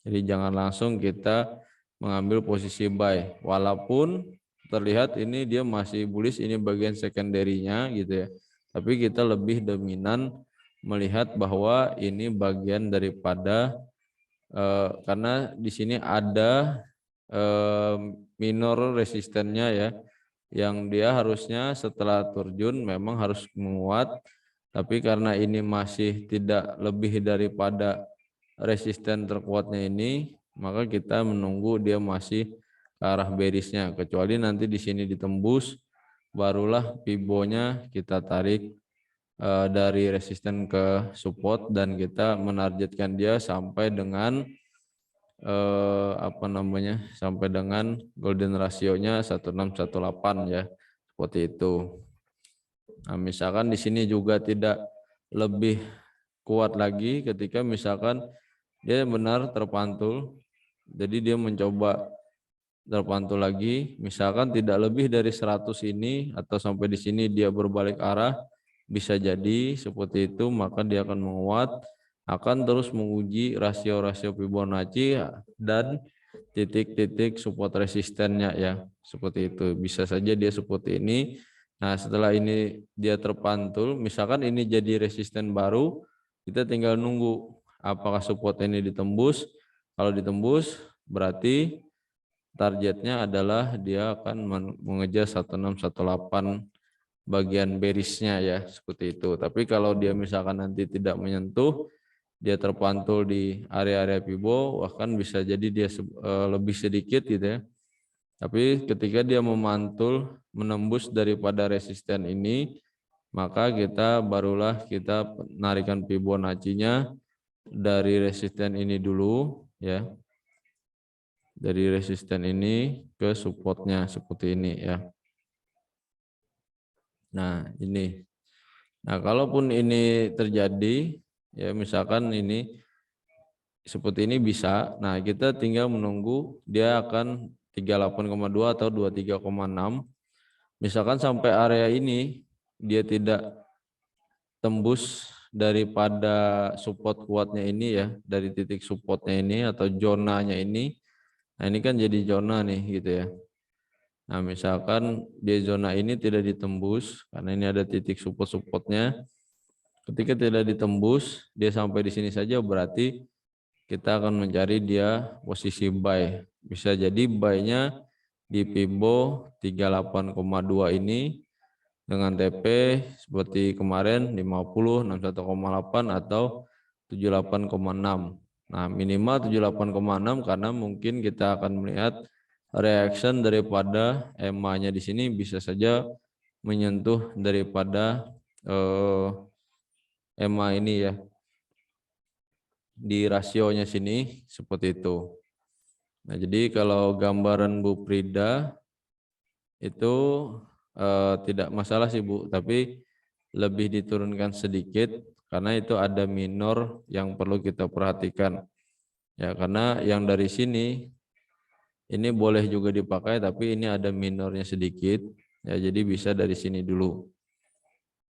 Jadi jangan langsung kita mengambil posisi buy. Walaupun terlihat ini dia masih bullish, ini bagian secondary-nya gitu ya. Tapi kita lebih dominan melihat bahwa ini bagian daripada karena di sini ada minor resistennya ya, yang dia harusnya setelah terjun memang harus menguat, tapi karena ini masih tidak lebih daripada resisten terkuatnya ini, maka kita menunggu dia masih ke arah bearishnya, kecuali nanti di sini ditembus, barulah Fibo-nya kita tarik dari resisten ke support dan kita menargetkan dia sampai dengan sampai dengan golden rasionya 1618 ya, seperti itu. Nah, misalkan di sini juga tidak lebih kuat lagi ketika misalkan dia benar terpantul, jadi dia mencoba terpantul lagi, misalkan tidak lebih dari 100 ini atau sampai di sini dia berbalik arah, bisa jadi seperti itu, maka dia akan menguat, akan terus menguji rasio-rasio Fibonacci dan titik-titik support resistennya ya, seperti itu. Bisa saja dia seperti ini. Nah, setelah ini dia terpantul, misalkan ini jadi resisten baru, kita tinggal nunggu apakah support ini ditembus. Kalau ditembus berarti targetnya adalah dia akan mengejar 1618 bagian berisnya ya, seperti itu. Tapi kalau dia misalkan nanti tidak menyentuh, dia terpantul di area-area Fibo, bahkan bisa jadi dia lebih sedikit gitu ya. Tapi ketika dia memantul menembus daripada resisten ini, maka kita barulah kita narikan Fibonacci-nya dari resisten ini dulu ya. Dari resisten ini ke supportnya seperti ini ya. Nah ini. Nah kalaupun ini terjadi ya, misalkan ini seperti ini bisa. Nah kita tinggal menunggu dia akan 38,2 atau 23,6. Misalkan sampai area ini dia tidak tembus daripada support kuatnya ini ya, dari titik supportnya ini atau zonanya ini. Nah ini kan jadi zona nih gitu ya. Nah misalkan di zona ini tidak ditembus karena ini ada titik support-supportnya. Ketika tidak ditembus, dia sampai di sini saja, berarti kita akan mencari dia posisi buy. Bisa jadi buy-nya di Fibo 38,2 ini dengan TP seperti kemarin 50, 61,8 atau 78,6. Nah, minimal 78,6 karena mungkin kita akan melihat reaction daripada EMA-nya di sini bisa saja menyentuh daripada EMA ini ya, di rasionya sini seperti itu. Nah, jadi kalau gambaran Bu Prida itu tidak masalah sih Bu, tapi lebih diturunkan sedikit karena itu ada minor yang perlu kita perhatikan. Ya, karena yang dari sini ini boleh juga dipakai tapi ini ada minornya sedikit. Ya, jadi bisa dari sini dulu.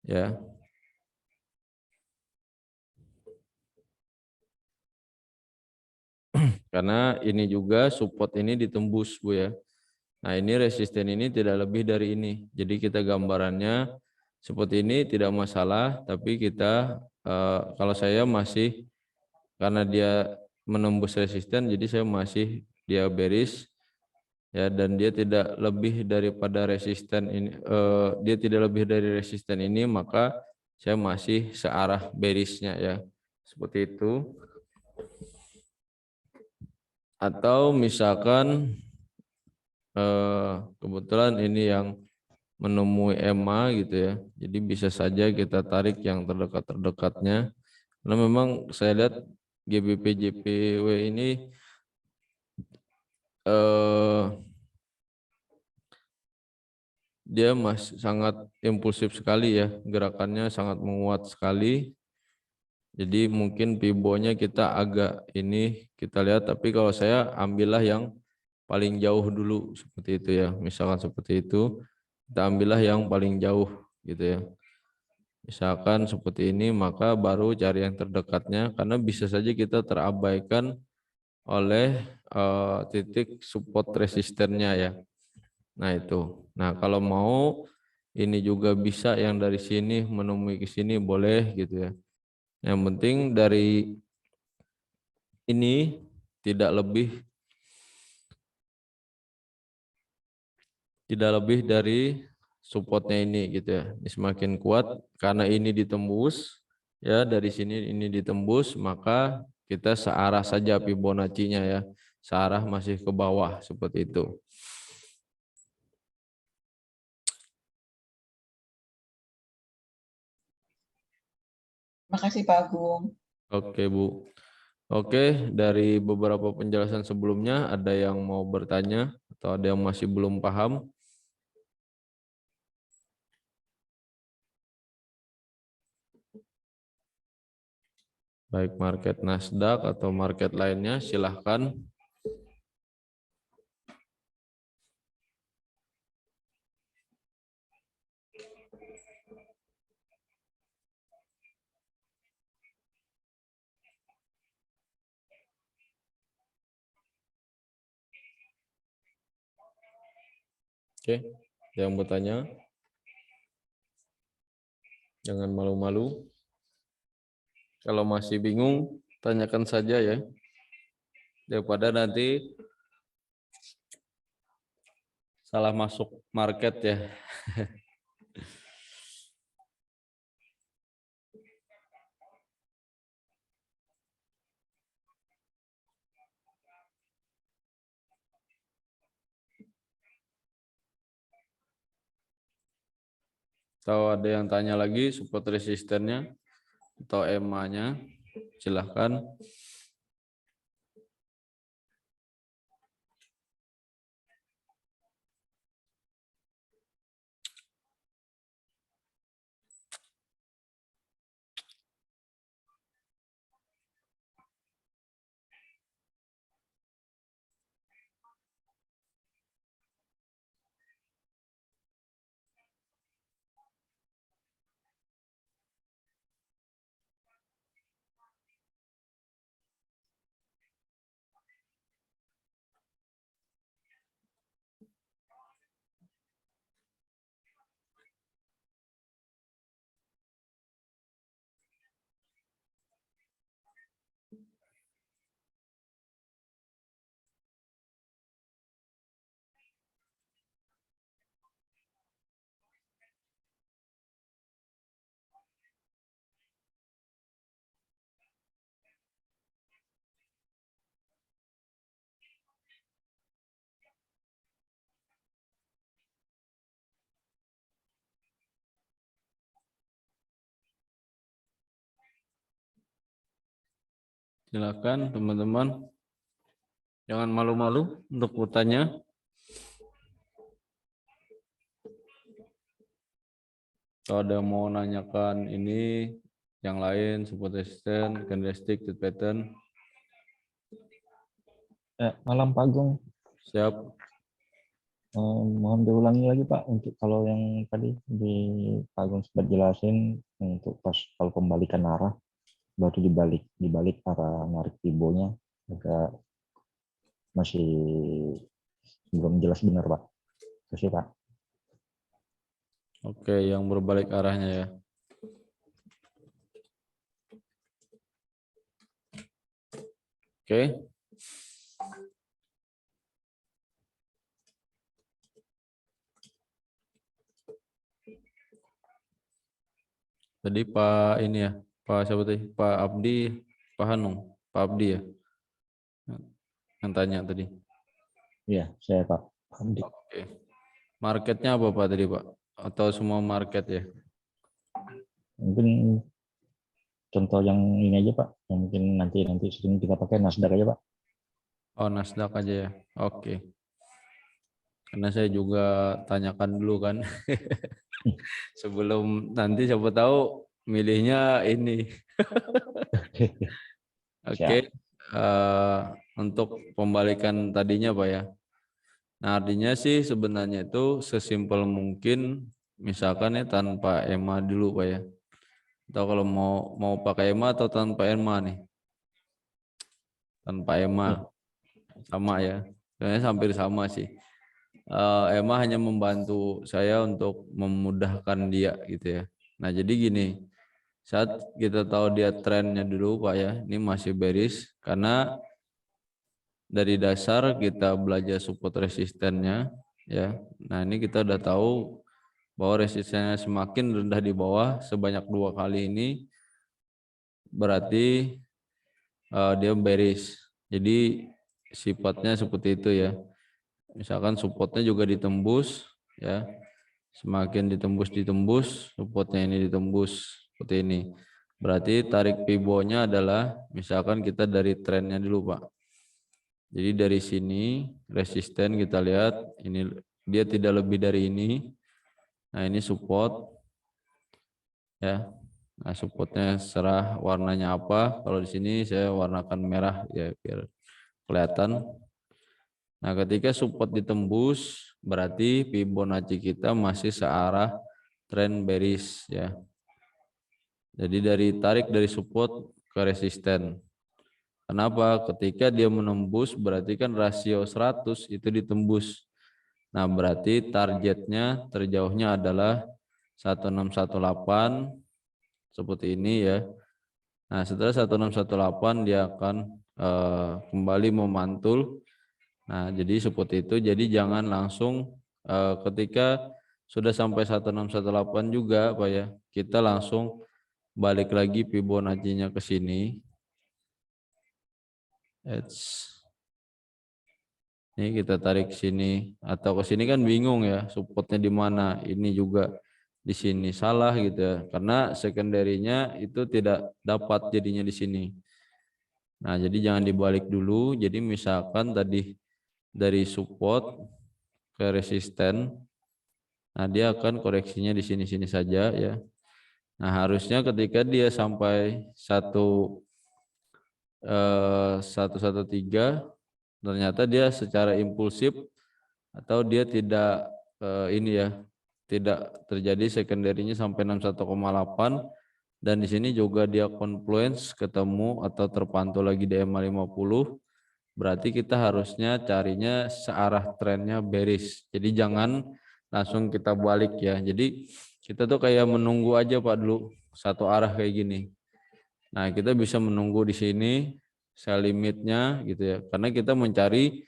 Ya. Karena ini juga support ini ditembus Bu ya. Nah ini resisten ini tidak lebih dari ini. Jadi kita gambarannya seperti ini tidak masalah. Tapi kita kalau saya masih, karena dia menembus resisten, jadi saya masih dia bearish ya, dan dia tidak lebih daripada resisten ini. Dia tidak lebih dari resisten ini, maka saya masih searah bearishnya ya. Seperti itu. Atau misalkan kebetulan ini yang menemui EMA gitu ya, jadi bisa saja kita tarik yang terdekat-terdekatnya, karena memang saya lihat GBP JPW ini dia masih sangat impulsif sekali ya, gerakannya sangat menguat sekali. Jadi mungkin Fibo-nya kita agak ini kita lihat, tapi kalau saya ambillah yang paling jauh dulu seperti itu ya. Misalkan seperti itu, kita ambillah yang paling jauh gitu ya. Misalkan seperti ini, maka baru cari yang terdekatnya karena bisa saja kita terabaikan oleh titik support resistennya ya. Nah itu. Nah kalau mau ini juga bisa yang dari sini menemui ke sini boleh gitu ya. Yang penting dari ini tidak lebih dari supportnya ini gitu ya. Ini semakin kuat karena ini ditembus ya, dari sini ini ditembus, maka kita searah saja Fibonacci-nya ya. Searah masih ke bawah seperti itu. Makasih Pak Agung. Oke Bu. Oke, dari beberapa penjelasan sebelumnya ada yang mau bertanya atau ada yang masih belum paham? baik market Nasdaq atau market lainnya, silahkan. Oke, yang bertanya, jangan malu-malu. Kalau masih bingung, tanyakan saja ya. Daripada nanti salah masuk market ya. Atau ada yang tanya lagi support resistennya atau EMA-nya, silahkan. Silakan teman-teman. Jangan malu-malu untuk bertanya. Kalau ada yang mau nanyakan ini, yang lain, support resisten, candlestick, trade pattern. Malam Pak Agung. Siap. Mohon diulangi lagi Pak untuk kalau yang tadi di Pak Agung sempat jelasin untuk pas kalau pembalikan arah baru dibalik arah narik fibonya agak masih belum jelas benar Pak. Terus Pak. Oke, yang berbalik arahnya ya. Oke. Tadi Pak ini ya, Pak siapa tadi? Pak Abdi, Pak Hanung, Pak Abdi ya. Yang tanya tadi. Iya, saya Pak Abdi. Oke. Marketnya apa Pak tadi Pak? Atau semua market ya? Mungkin contoh yang ini aja Pak, yang mungkin nanti sering kita pakai Nasdaq aja Pak. Oh, Nasdaq aja ya. Oke. Karena saya juga tanyakan dulu kan. Sebelum nanti siapa tahu milihnya ini. Oke. Siap. Untuk pembalikan tadinya Pak ya. Nah, artinya sih sebenarnya itu sesimpel mungkin misalkan ya tanpa EMA dulu Pak ya. Atau kalau mau pakai EMA atau tanpa EMA nih? Tanpa EMA. Sama ya. Sebenarnya hampir sama sih. EMA hanya membantu saya untuk memudahkan dia gitu ya. Nah, jadi gini. Saat kita tahu dia trennya dulu Pak ya. Ini masih bearish karena dari dasar kita belajar support resistennya ya. Nah, ini kita udah tahu bahwa resistennya semakin rendah di bawah sebanyak 2 kali ini berarti dia bearish. Jadi sifatnya seperti itu ya. Misalkan supportnya juga ditembus ya. Semakin ditembus, supportnya ini ditembus seperti ini. Berarti tarik pibonya adalah misalkan kita dari trennya dulu Pak. Jadi dari sini resisten kita lihat ini dia tidak lebih dari ini. Nah, ini support ya. Nah, supportnya serah warnanya apa. Kalau di sini saya warnakan merah ya biar kelihatan. Nah, ketika support ditembus, berarti Fibonacci kita masih searah trend bearish ya. Jadi tarik dari support ke resisten. Kenapa? Ketika dia menembus berarti kan rasio 100 itu ditembus. Nah, berarti targetnya terjauhnya adalah 1618 seperti ini ya. Nah, setelah 1618 dia akan kembali memantul. Nah, jadi seperti itu. Jadi jangan langsung ketika sudah sampai 1618 juga Pak ya, kita langsung balik lagi Fibonacci-nya ke sini. Ini kita tarik sini atau ke sini kan bingung ya, supportnya di mana. Ini juga di sini salah gitu ya. Karena secondary-nya itu tidak dapat jadinya di sini. Nah, jadi jangan dibalik dulu. Jadi misalkan tadi dari support ke resisten, nah dia akan koreksinya di sini-sini saja ya. Nah, harusnya ketika dia sampai 113 ternyata dia secara impulsif atau dia tidak ini ya, tidak terjadi secondary-nya sampai 61,8 dan di sini juga dia confluence ketemu atau terpantau lagi di EMA 50, berarti kita harusnya carinya searah trennya bearish. Jadi jangan langsung kita balik ya. Jadi kita tuh kayak menunggu aja Pak dulu satu arah kayak gini. Nah, kita bisa menunggu di sini sell limitnya gitu ya. Karena kita mencari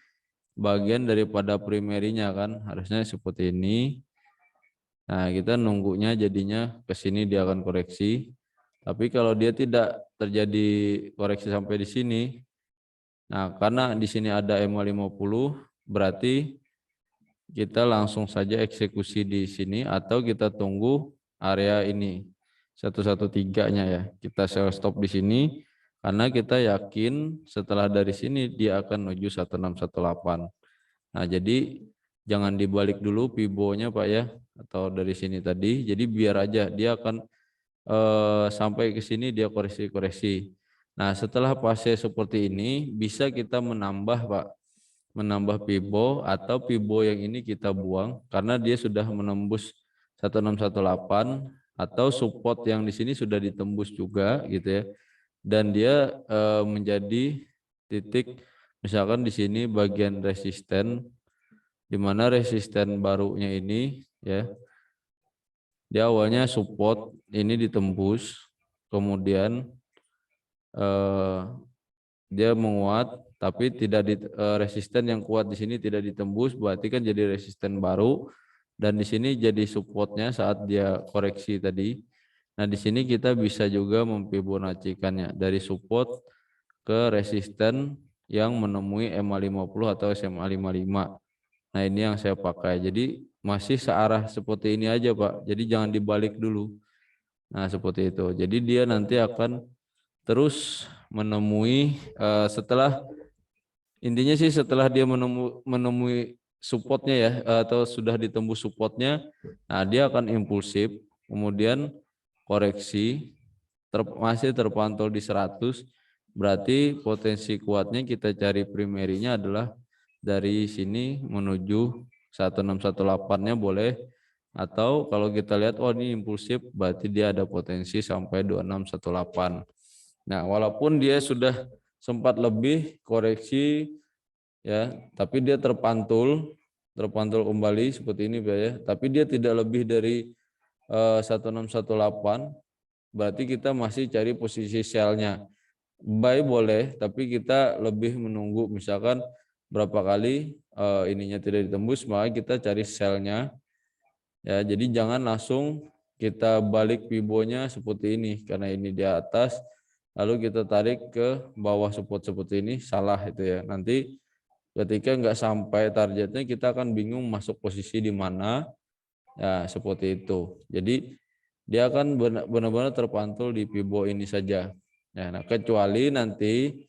bagian daripada primerinya kan, harusnya seperti ini. Nah, kita nunggunya jadinya ke sini dia akan koreksi. Tapi kalau dia tidak terjadi koreksi sampai di sini, nah karena di sini ada EMA 50, berarti kita langsung saja eksekusi di sini atau kita tunggu area ini 113-nya ya. Kita sell stop di sini karena kita yakin setelah dari sini dia akan menuju 1618. Nah, jadi jangan dibalik dulu Fibo-nya Pak ya, atau dari sini tadi. Jadi biar aja dia akan sampai ke sini dia koreksi-koreksi. Nah, setelah fase seperti ini bisa kita menambah Pak, menambah Fibo atau Fibo yang ini kita buang karena dia sudah menembus 1618 atau support yang di sini sudah ditembus juga gitu ya. Dan dia menjadi titik misalkan di sini bagian resisten, di mana resisten barunya ini ya, dia awalnya support ini ditembus, kemudian dia menguat tapi tidak resisten yang kuat di sini tidak ditembus, berarti kan jadi resisten baru dan di sini jadi supportnya saat dia koreksi tadi. Nah, di sini kita bisa juga memfibonaccikannya dari support ke resisten yang menemui EMA 50 atau SMA 55. Nah, ini yang saya pakai. Jadi masih searah seperti ini aja Pak. Jadi jangan dibalik dulu. Nah, seperti itu. Jadi dia nanti akan terus menemui setelah intinya sih setelah dia menemui supportnya ya atau sudah ditembus supportnya, nah dia akan impulsif, kemudian koreksi masih terpantau di 100, berarti potensi kuatnya kita cari primerinya adalah dari sini menuju 1618-nya boleh, atau kalau kita lihat oh ini impulsif berarti dia ada potensi sampai 2618. Nah, walaupun dia sudah sempat lebih koreksi ya, tapi dia terpantul kembali seperti ini Pak ya. Tapi dia tidak lebih dari 1618, berarti kita masih cari posisi sell-nya. Buy boleh, tapi kita lebih menunggu misalkan berapa kali ininya tidak ditembus, maka kita cari sell-nya. Ya, jadi jangan langsung kita balik Fibo-nya seperti ini karena ini di atas lalu kita tarik ke bawah support seperti ini, salah itu ya. Nanti ketika nggak sampai targetnya kita akan bingung masuk posisi di mana. Ya, seperti itu. Jadi dia akan benar-benar terpantul di Fibo ini saja. Ya, nah, kecuali nanti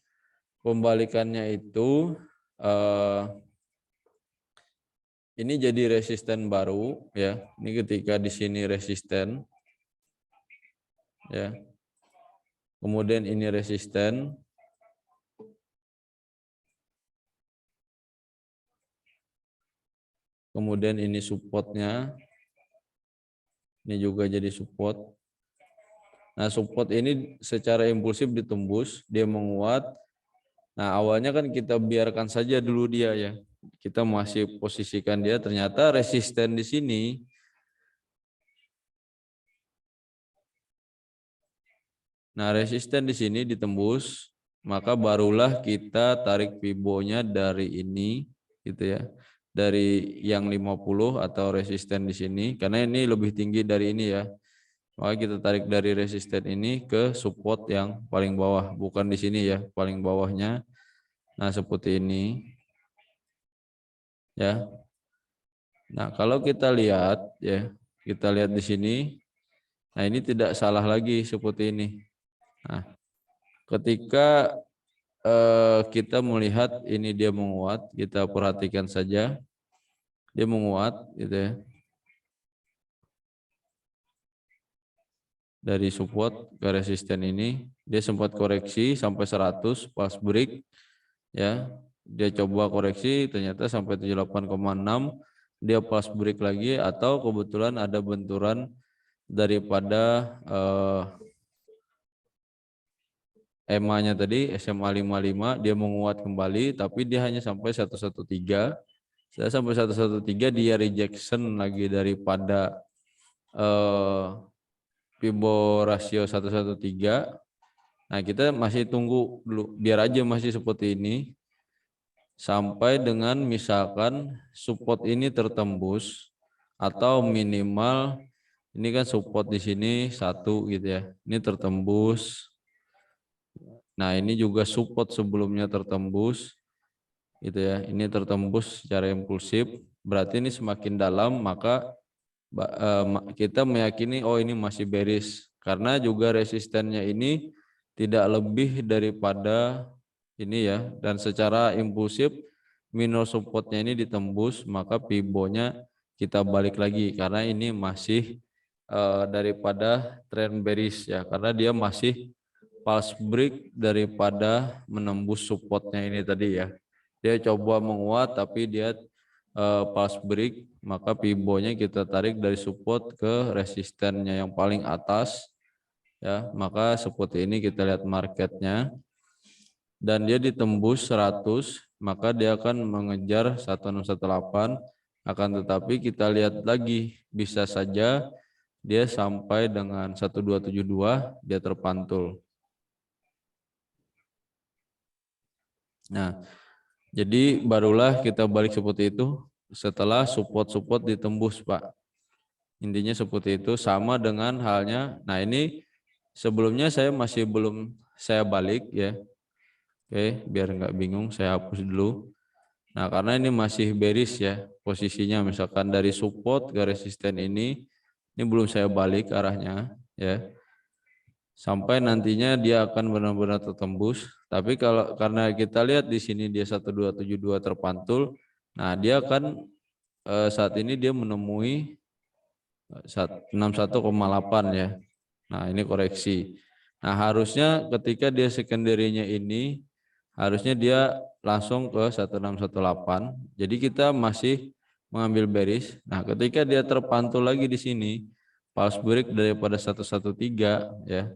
pembalikannya itu ini jadi resisten baru ya. Ini ketika di sini resisten. ya. Kemudian ini resisten. Kemudian ini supportnya. Ini juga jadi support. Nah, support ini secara impulsif ditembus, dia menguat. Nah, awalnya kan kita biarkan saja dulu dia ya. Kita masih posisikan dia, ternyata resisten di sini. Nah, resisten di sini ditembus, maka barulah kita tarik fibonya dari ini gitu ya. Dari yang 50 atau resisten di sini karena ini lebih tinggi dari ini ya. Maka kita tarik dari resisten ini ke support yang paling bawah, bukan di sini ya, paling bawahnya. Nah, seperti ini. Ya. Nah, kalau kita lihat ya, kita lihat di sini. Nah, ini tidak salah lagi seperti ini. Nah, ketika kita melihat ini dia menguat, kita perhatikan saja. Dia menguat gitu ya. Dari support ke resisten ini, dia sempat koreksi sampai 100 pas break ya. Dia coba koreksi ternyata sampai 78,6, dia pas break lagi atau kebetulan ada benturan daripada EMA-nya tadi SMA 55 dia menguat kembali tapi dia hanya sampai 113. Sudah sampai 113 dia rejection lagi daripada Fibo rasio 113. Nah, kita masih tunggu dulu biar aja masih seperti ini sampai dengan misalkan support ini tertembus atau minimal ini kan support di sini 1 gitu ya. Ini tertembus. Nah, ini juga support sebelumnya tertembus gitu ya. Ini tertembus secara impulsif, berarti ini semakin dalam maka kita meyakini oh ini masih bearish karena juga resistennya ini tidak lebih daripada ini ya, dan secara impulsif minor supportnya ini ditembus maka fibonya kita balik lagi karena ini masih daripada trend bearish ya, karena dia masih pulse break daripada menembus supportnya ini tadi ya. Dia coba menguat tapi dia pulse break, maka fibonya kita tarik dari support ke resistennya yang paling atas ya. Maka seperti ini kita lihat marketnya dan dia ditembus 100, maka dia akan mengejar 1618, akan tetapi kita lihat lagi bisa saja dia sampai dengan 1272 dia terpantul. Nah, jadi barulah kita balik seperti itu setelah support-support ditembus, Pak. Intinya seperti itu, sama dengan halnya. Nah, ini sebelumnya saya masih belum saya balik ya. Oke, biar nggak bingung saya hapus dulu. Nah, karena ini masih bearish ya posisinya, misalkan dari support ke resisten ini belum saya balik arahnya ya. Sampai nantinya dia akan benar-benar tertembus. Tapi kalau karena kita lihat di sini dia 1272 terpantul, nah dia akan saat ini dia menemui 61,8 ya. Nah, ini koreksi. Nah, harusnya ketika dia secondary-nya ini harusnya dia langsung ke 1618. Jadi kita masih mengambil bearish. Nah, ketika dia terpantul lagi di sini, pulse break daripada 113 ya.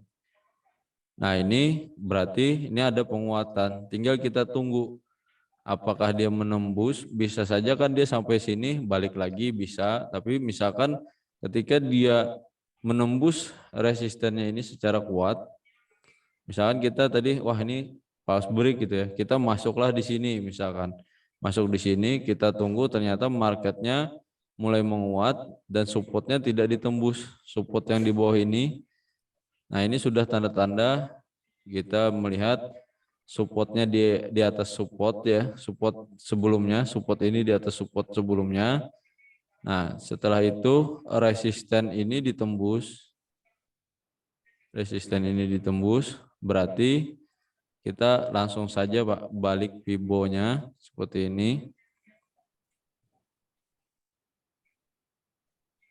Nah, ini berarti ini ada penguatan. Tinggal kita tunggu apakah dia menembus, bisa saja kan dia sampai sini balik lagi bisa, tapi misalkan ketika dia menembus resistennya ini secara kuat, misalkan kita tadi wah ini pulse break gitu ya, kita masuklah di sini misalkan. Masuk di sini kita tunggu ternyata marketnya mulai menguat dan supportnya tidak ditembus, support yang di bawah ini. Nah, ini sudah tanda-tanda kita melihat supportnya di atas support ya, support sebelumnya, support ini di atas support sebelumnya. Nah, setelah itu resisten ini ditembus, berarti kita langsung saja Pak balik fibonya seperti ini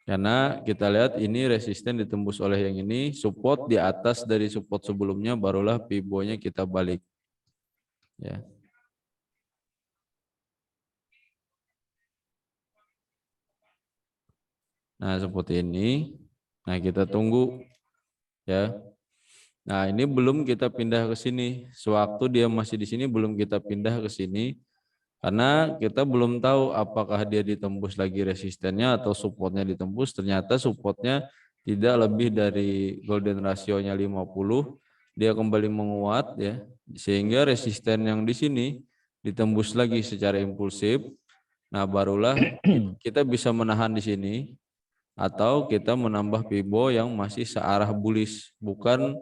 Karena kita lihat ini resisten ditembus oleh yang ini, support di atas dari support sebelumnya, barulah pibonya kita balik. Ya. Nah, seperti ini. Nah, kita tunggu ya. Nah, ini belum kita pindah ke sini. Sewaktu dia masih di sini belum kita pindah ke sini. Karena kita belum tahu apakah dia ditembus lagi resistennya atau supportnya ditembus. Ternyata supportnya tidak lebih dari golden rasionya 50. Dia kembali menguat ya. Sehingga resisten yang di sini ditembus lagi secara impulsif. Nah, barulah kita bisa menahan di sini atau kita menambah pibo yang masih searah bullish, bukan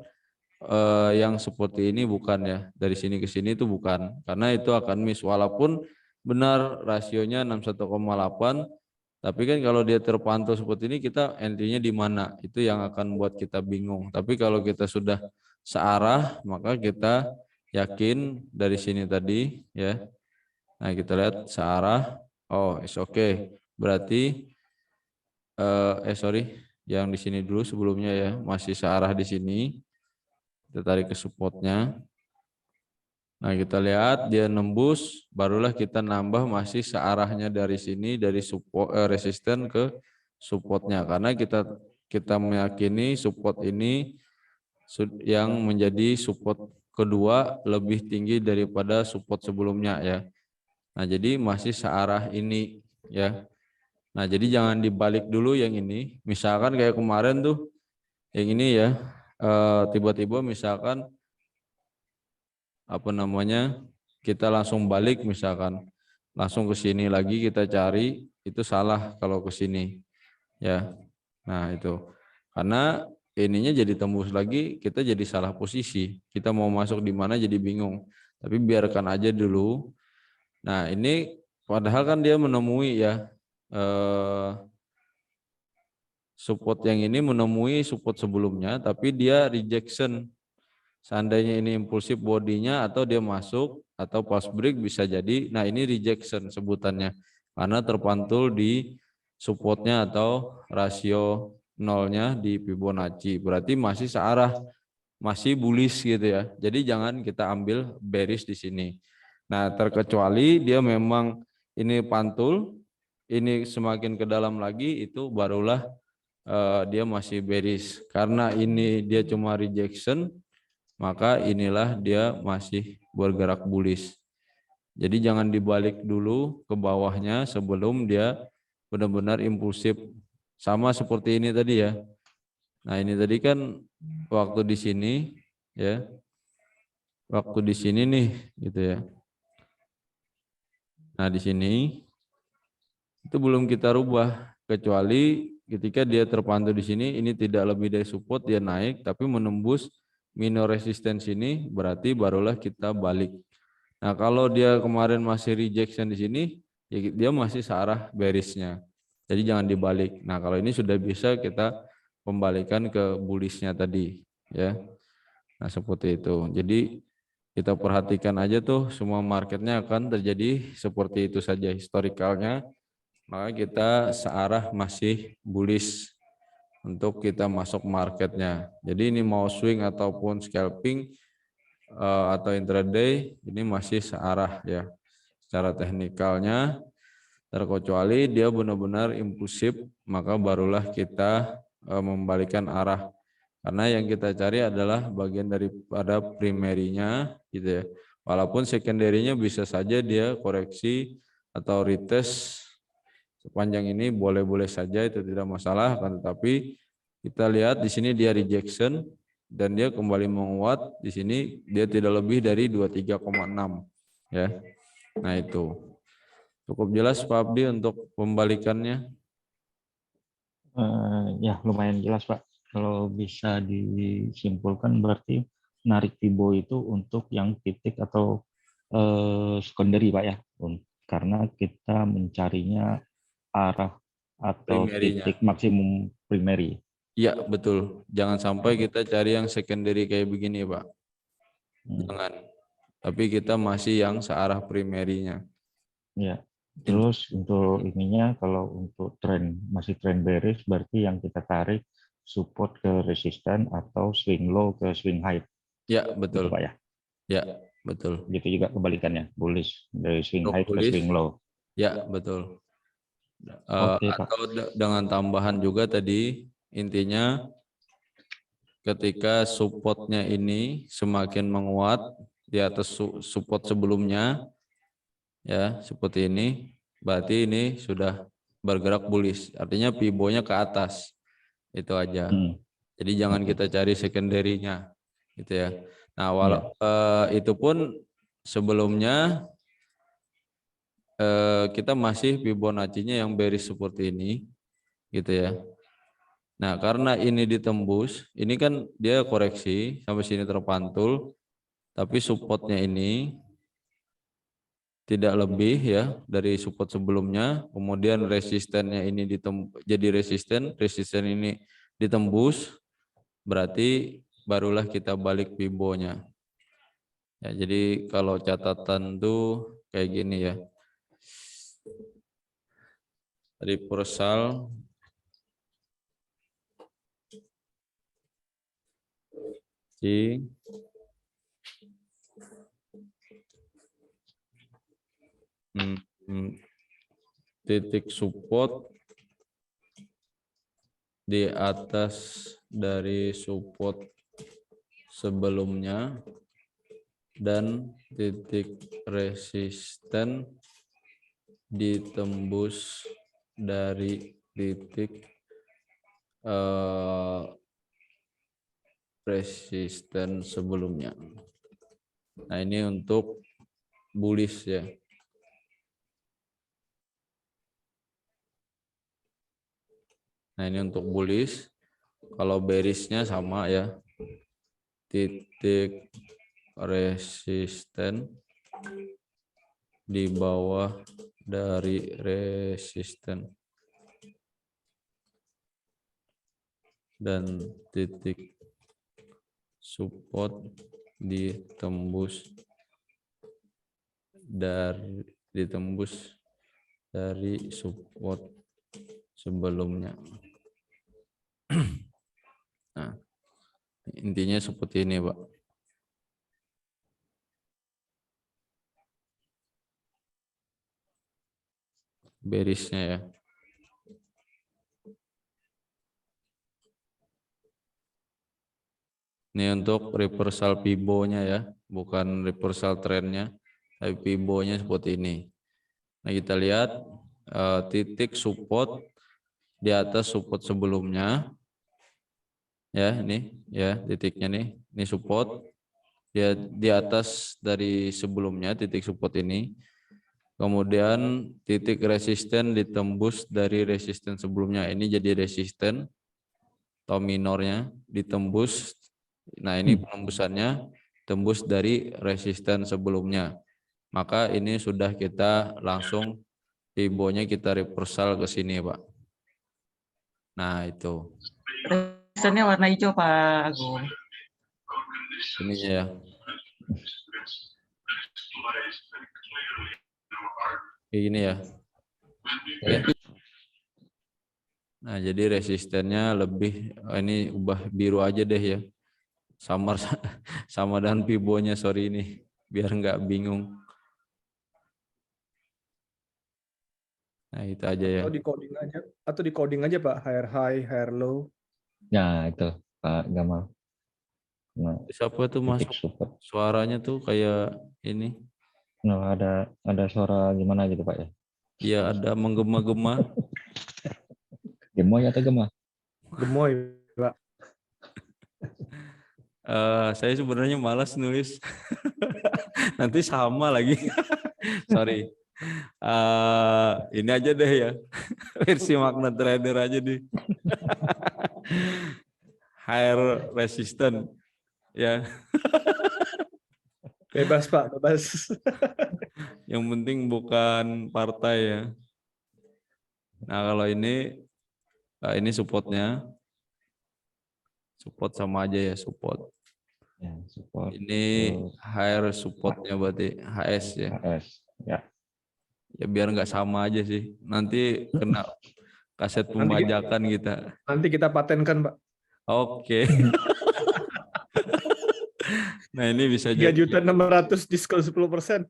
yang seperti ini, bukan ya, dari sini ke sini itu bukan, karena itu akan miss walaupun benar rasionya 61,8, tapi kan kalau dia terpantau seperti ini kita entry-nya di mana, itu yang akan buat kita bingung. Tapi kalau kita sudah searah maka kita yakin dari sini tadi ya. Nah, kita lihat searah, oh it's okay, berarti sorry, yang di sini dulu sebelumnya ya, masih searah di sini. Kita tarik ke supportnya. Nah, kita lihat dia nembus, barulah kita nambah masih searahnya dari sini, dari support resisten ke supportnya, karena kita meyakini support ini yang menjadi support kedua lebih tinggi daripada support sebelumnya ya. Nah, jadi masih searah ini ya. Nah, jadi jangan dibalik dulu yang ini. Misalkan kayak kemarin tuh, yang ini ya, tiba-tiba misalkan apa namanya, kita langsung balik misalkan, langsung ke sini lagi kita cari, itu salah kalau ke sini ya. Nah, itu karena ininya jadi tembus lagi, kita jadi salah posisi. Kita mau masuk di mana jadi bingung. Tapi biarkan aja dulu. Nah, ini padahal kan dia menemui ya. Support yang ini menemui support sebelumnya, tapi dia rejection. Seandainya ini impulsif bodinya atau dia masuk atau pulse break bisa jadi. Nah, ini rejection sebutannya karena terpantul di supportnya atau rasio nolnya di Fibonacci. Berarti masih searah, masih bullish gitu ya. Jadi jangan kita ambil bearish di sini. Nah, terkecuali dia memang ini pantul, ini semakin ke dalam lagi, itu barulah dia masih bearish. Karena ini dia cuma rejection, maka inilah dia masih bergerak bullish. Jadi jangan dibalik dulu ke bawahnya sebelum dia benar-benar impulsif. Sama seperti ini tadi ya. Nah, ini tadi kan waktu di sini ya. Waktu di sini nih gitu ya. Nah, di sini itu belum kita rubah kecuali ketika dia terpantau di sini, ini tidak lebih dari support, dia naik tapi menembus minor resistance ini, berarti barulah kita balik. Nah, kalau dia kemarin masih rejection di sini, ya dia masih searah bearishnya. Jadi jangan dibalik. Nah, kalau ini sudah bisa kita kembalikan ke bullishnya tadi ya. Nah, seperti itu. Jadi kita perhatikan aja tuh, semua marketnya akan terjadi seperti itu saja historikalnya. Maka kita searah masih bullish untuk kita masuk marketnya. Jadi ini mau swing ataupun scalping atau intraday, ini masih searah ya. Secara teknikalnya, terkecuali dia benar-benar impulsif, maka barulah kita membalikan arah. Karena yang kita cari adalah bagian daripada primerinya gitu ya. Walaupun secondary-nya bisa saja dia koreksi atau retest sepanjang ini boleh-boleh saja, itu tidak masalah, kan, tetapi kita lihat di sini dia rejection dan dia kembali menguat, di sini dia tidak lebih dari 23,6 ya. Nah, itu cukup jelas Pak Abdi untuk pembalikannya. Ya, lumayan jelas Pak. Kalau bisa disimpulkan berarti narik Fibo itu untuk yang titik atau secondary Pak ya. Karena kita mencarinya arah atau Primerinya. titik maksimum primary. Iya, betul. Jangan sampai kita cari yang secondary kayak begini, Pak. Jangan. Tapi kita masih yang searah primerinya. Ya. Terus untuk ininya kalau untuk tren masih tren bearish berarti yang kita tarik support ke resisten atau swing low ke swing high Ya, gitu betul. Pak ya. Ya, betul. Gitu juga kebalikannya, bullish dari swing Untuk high ke bullish, swing low. ya betul. Oke Pak. Atau dengan tambahan juga tadi intinya ketika supportnya ini semakin menguat di atas support sebelumnya, ya seperti ini, berarti ini sudah bergerak bullish. Artinya pibonya ke atas, itu aja. Hmm, Jadi jangan oke. kita cari secondary-nya, gitu ya. Nah, Iya. itu pun sebelumnya kita masih Fibonacci-nya yang bearish seperti ini, gitu ya. Nah, karena ini ditembus, ini kan dia koreksi sampai sini terpantul, tapi supportnya ini tidak lebih ya dari support sebelumnya, kemudian resistennya ini jadi resisten ini ditembus, berarti barulah kita balik Fibo-nya. Ya, jadi kalau catatan tuh kayak gini ya. Reversal di titik support di atas dari support sebelumnya dan titik resisten ditembus dari titik resisten sebelumnya. Nah, ini untuk bullish ya. Nah, ini untuk bullish. Kalau bearishnya sama ya. Titik resisten di bawah dari resisten dan titik support ditembus dari support sebelumnya. Nah, intinya seperti ini, Pak. Bearishnya ya. Ini untuk reversal Fibo-nya ya, bukan reversal trennya, tapi Fibo-nya seperti ini. Nah, kita lihat titik support di atas support sebelumnya. Ya, ini ya titiknya nih. Ini support dia di atas dari sebelumnya titik support ini. Kemudian titik resisten ditembus dari resisten sebelumnya. Ini jadi resisten atau minornya ditembus. Nah, ini penembusannya tembus dari resisten sebelumnya. Maka ini sudah kita langsung Fibo-nya kita reversal ke sini, Pak. Nah, itu. Resistennya warna hijau, Pak Agung. Ini ya. Kayak gini ya. Oke. Nah, jadi resistennya lebih, ini ubah biru aja deh ya. Sama dengan Fibo-nya, sorry ini. Biar nggak bingung. Nah, itu aja ya. Atau di coding aja Pak, higher high, higher low. Nah, itu Pak Gamal. Nah, Siapa tuh titik masuk? support. Suaranya tuh kayak ini. Nah, ada suara gimana gitu Pak ya? Iya, ada menggema-gema. Gemoy atau gemah? Gemoy, Pak. Saya sebenarnya malas nulis. Nanti sama lagi. Sorry. Ini aja deh ya. Versi makna trader aja deh. Higher resistant. Ya. Bebas Pak, bebas. Yang penting bukan partai ya. Nah, kalau ini supportnya. Support sama aja ya, support. Ya, support. Ini higher supportnya berarti HS ya. HS. Ya. Ya biar nggak sama aja sih. Nanti kena kaset Nanti kita, pembajakan kita. nanti kita patenkan, Pak. Oke. Nah ini bisa jadi. 3.600.000 diskon 10%.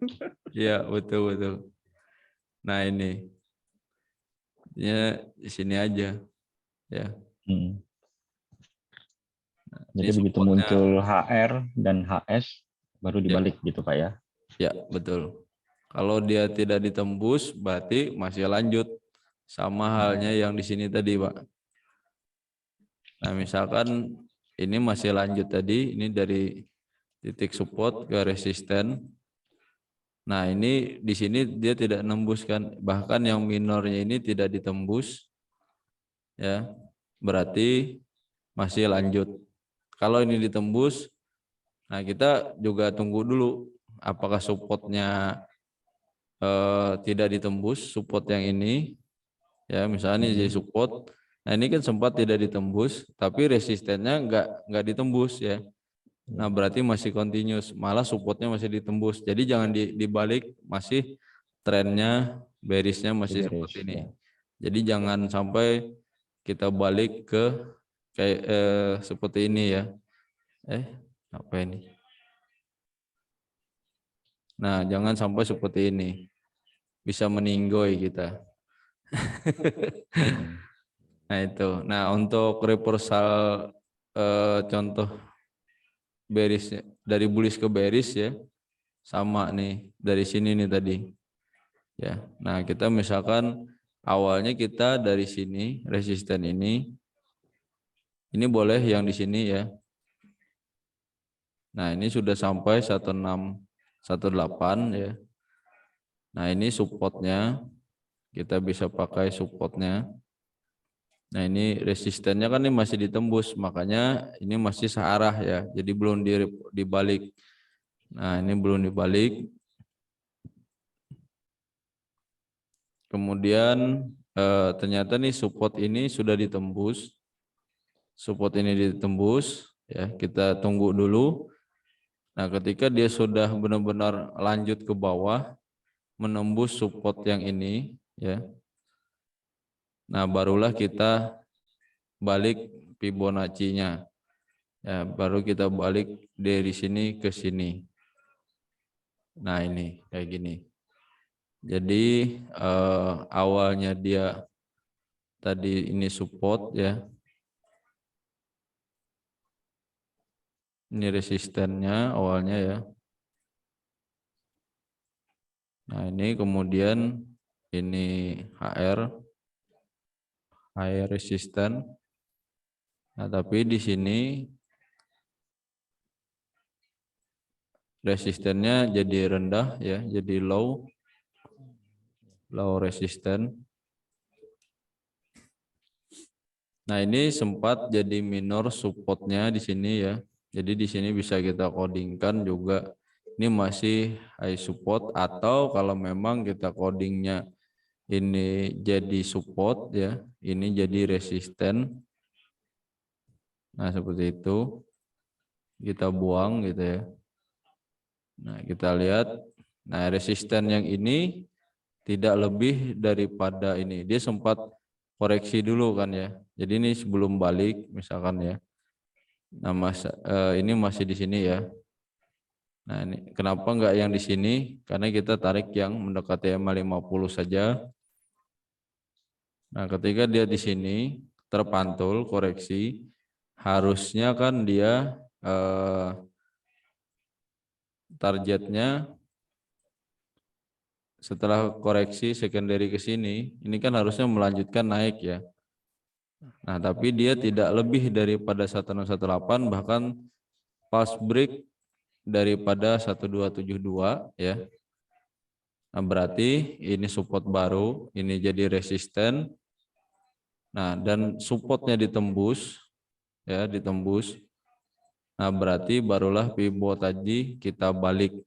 Iya betul betul. Nah ini ya di sini aja ya. Hmm. Ini Jadi begitu supportnya. muncul HR dan HS baru dibalik gitu Pak ya. Ya betul. Kalau dia tidak ditembus berarti masih lanjut sama halnya yang di sini tadi Pak. Nah misalkan ini masih lanjut tadi, ini dari titik support ke resisten. Nah ini di sini dia tidak nembuskan, bahkan yang minornya ini tidak ditembus, ya berarti masih lanjut. Kalau ini ditembus, nah kita juga tunggu dulu apakah supportnya tidak ditembus, support yang ini, ya misalnya ini jadi support. Nah ini kan sempat tidak ditembus, tapi resistennya nggak ditembus ya. Nah berarti masih continuous, malah supportnya masih ditembus. Jadi jangan dibalik, masih trennya bearishnya masih Bearish, seperti ini. ya. Jadi jangan sampai kita balik ke kayak seperti ini ya. Apa ini? Nah jangan sampai seperti ini, bisa meninggoy kita. Nah itu. Nah untuk reversal contoh bearish dari bullish ke bearish ya sama nih dari sini nih tadi ya. Nah kita misalkan awalnya kita dari sini resisten ini boleh yang di sini ya. Nah ini sudah sampai 1618 ya. Nah ini supportnya, kita bisa pakai supportnya. Nah ini resistennya kan ini masih ditembus, makanya ini masih searah ya, jadi belum dibalik. Nah ini belum dibalik. Kemudian ternyata nih support ini sudah ditembus. Support ini ditembus, ya kita tunggu dulu. Nah ketika dia sudah benar-benar lanjut ke bawah, menembus support yang ini, ya. Nah barulah kita balik Fibonacci-nya. Ya, baru kita balik dari sini ke sini. Nah ini kayak gini. Jadi awalnya dia tadi ini support ya. Ini resistennya awalnya ya. Nah ini kemudian ini HR resisten. Nah tapi di sini resistennya jadi rendah ya, jadi low resisten. Nah ini sempat jadi minor supportnya di sini ya. Jadi di sini bisa kita codingkan juga. Ini masih high support, atau kalau memang kita codingnya ini jadi support ya, ini jadi resisten. Nah seperti itu, kita buang gitu ya. Nah kita lihat, nah resisten yang ini tidak lebih daripada ini. Dia sempat koreksi dulu kan ya. Jadi ini sebelum balik misalkan ya. Nah ini masih di sini ya. Nah ini kenapa enggak yang di sini? Karena kita tarik yang mendekati EMA 50 saja. Nah ketika dia di sini terpantul koreksi, harusnya kan dia targetnya setelah koreksi secondary ke sini, ini kan harusnya melanjutkan naik ya. Nah tapi dia tidak lebih daripada 1618, bahkan pulse break daripada 1272 ya. Nah berarti ini support baru, ini jadi resisten. Nah dan supportnya ditembus ya, ditembus. Nah berarti barulah pivot tadi kita balik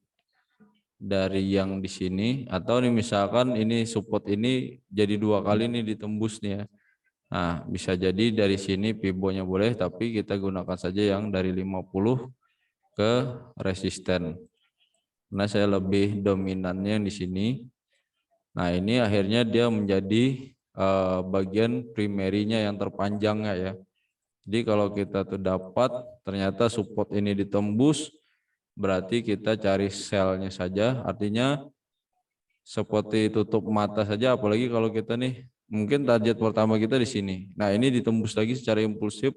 dari yang di sini, atau nih misalkan ini support ini jadi 2 kali nih ditembus nih ya. Nah bisa jadi dari sini pivotnya boleh, tapi kita gunakan saja yang dari 50 ke resisten. Nah saya lebih dominannya yang di sini. Nah, ini akhirnya dia menjadi bagian primerinya yang terpanjangnya ya. Jadi kalau kita tuh dapat ternyata support ini ditembus, berarti kita cari selnya saja, artinya seperti tutup mata saja, apalagi kalau kita nih mungkin target pertama kita di sini. Nah, ini ditembus lagi secara impulsif,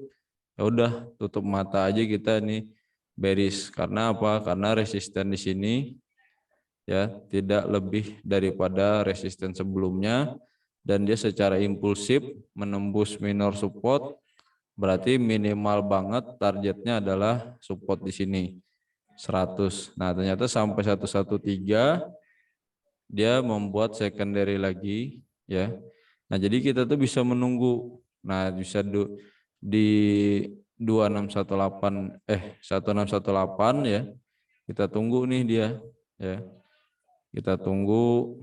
ya udah tutup mata aja kita nih bearish. Karena apa? Karena resisten di sini ya tidak lebih daripada resisten sebelumnya, dan dia secara impulsif menembus minor support, berarti minimal banget targetnya adalah support di sini 100. Nah, ternyata sampai 113 dia membuat secondary lagi ya. Nah, jadi kita tuh bisa menunggu. Nah, bisa di 1618 ya. Kita tunggu nih dia ya. Kita tunggu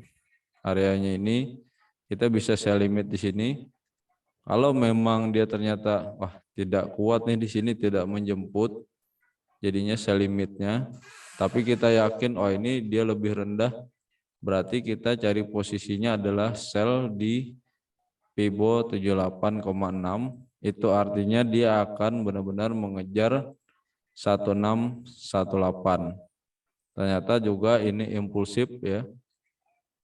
areanya ini, kita bisa sell limit di sini. Kalau memang dia ternyata wah tidak kuat nih di sini, tidak menjemput, jadinya sell limitnya. Tapi kita yakin oh ini dia lebih rendah, berarti kita cari posisinya adalah sell di Fibo 78,6. Itu artinya dia akan benar-benar mengejar 1618. Ternyata juga ini impulsif ya.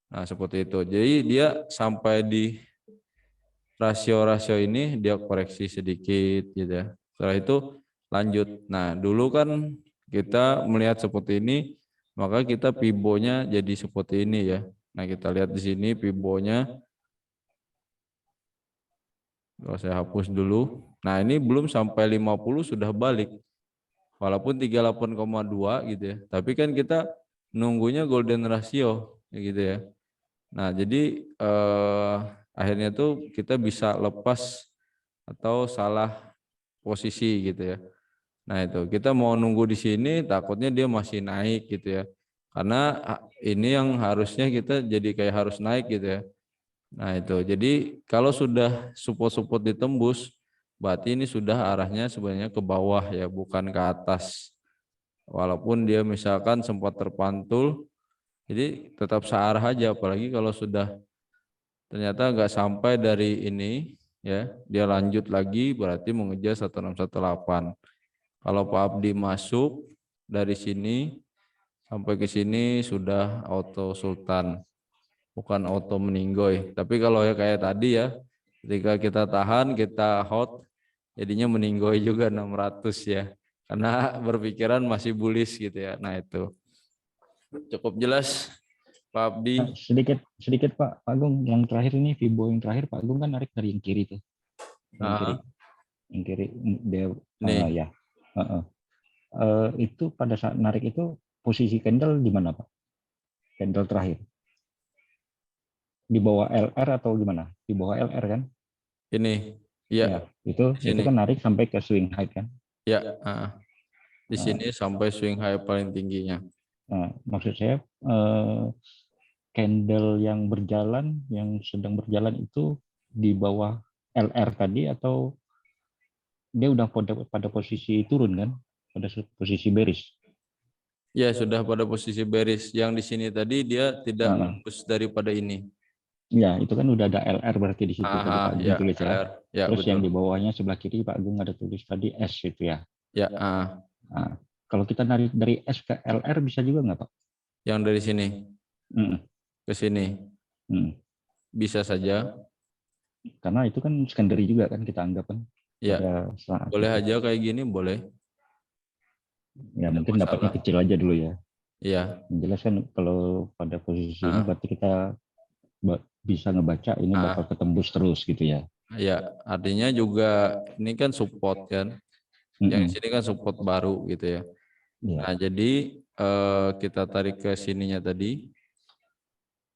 Nah, seperti itu. Jadi dia sampai di rasio-rasio ini dia koreksi sedikit gitu ya. Setelah itu lanjut. Nah, dulu kan kita melihat seperti ini, maka kita pibonya jadi seperti ini ya. Nah, kita lihat di sini pibonya. Kalau saya hapus dulu. Nah, ini belum sampai 50 sudah balik. Walaupun 38,2 gitu ya. Tapi kan kita nunggunya golden ratio gitu ya. Nah, jadi akhirnya tuh kita bisa lepas atau salah posisi gitu ya. Nah, itu kita mau nunggu di sini takutnya dia masih naik gitu ya. Karena ini yang harusnya kita jadi kayak harus naik gitu ya. Nah, itu. Jadi kalau sudah support-support ditembus, berarti ini sudah arahnya sebenarnya ke bawah ya, bukan ke atas. Walaupun dia misalkan sempat terpantul, jadi tetap searah aja, apalagi kalau sudah ternyata nggak sampai dari ini ya, dia lanjut lagi berarti mengejar 1618. Kalau Pak Abdi masuk dari sini sampai ke sini sudah auto sultan, bukan auto meninggoy. Tapi kalau ya kayak tadi ya, ketika kita tahan, kita hold, jadinya meninggoy juga 600 ya. Karena berpikiran masih bullish gitu ya. Nah, itu cukup jelas Pak Abdi. Sedikit sedikit Pak Agung, yang terakhir ini Vibo yang terakhir Pak Agung kan narik dari yang kiri tuh, Nah, yang kiri dia nih ya. Itu pada saat narik itu posisi candle di mana Pak? Candle terakhir di bawah LR atau gimana? Di bawah LR kan? ini Ya, ya di itu sini kan narik sampai ke swing high kan? ya, di Nah, sini sampai swing high paling tingginya. maksud saya candle yang berjalan, yang sedang berjalan itu di bawah LR tadi atau dia udah pada posisi turun kan? Pada posisi bearish. Ya, sudah pada posisi bearish. Yang di sini tadi dia tidak Nah, nembus daripada ini. ya, itu kan udah ada LR berarti di situ tadi Pak Agung Ya, tulis ya. LR. Ya, Terus betul. yang di bawahnya sebelah kiri Pak Agung ada tulis tadi S itu ya. Ya, Nah, kalau kita narik dari S ke LR bisa juga nggak Pak? yang dari sini Mm, ke sini mm. bisa saja. Karena itu kan secondary juga kan kita anggap kan Ya, pada saat boleh itu. aja kayak gini, boleh. Ya Tidak mungkin dapatnya masalah. kecil aja dulu ya. Iya. Yang jelas kan kalau pada posisi ini Nah, berarti kita bisa ngebaca ini bakal ketembus terus gitu ya. ya, artinya juga ini kan support kan. Yang di Mm-mm. sini kan support baru gitu ya. Iya. Nah, jadi kita tarik ke sininya tadi.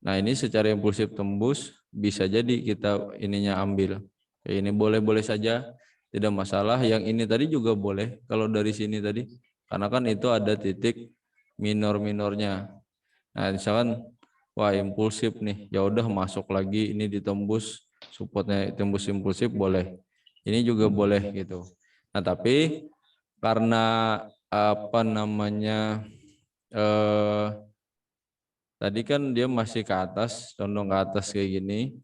Nah, ini secara impulsif tembus, bisa jadi kita ininya ambil. Kayak ini boleh-boleh saja, tidak masalah. Yang ini tadi juga boleh kalau dari sini tadi. Karena kan itu ada titik minor-minornya. Nah, misalkan wah impulsif nih, ya udah masuk lagi ini ditembus, supportnya tembus impulsif boleh. Ini juga boleh gitu. Nah, tapi karena apa namanya tadi kan dia masih ke atas, condong ke atas kayak gini,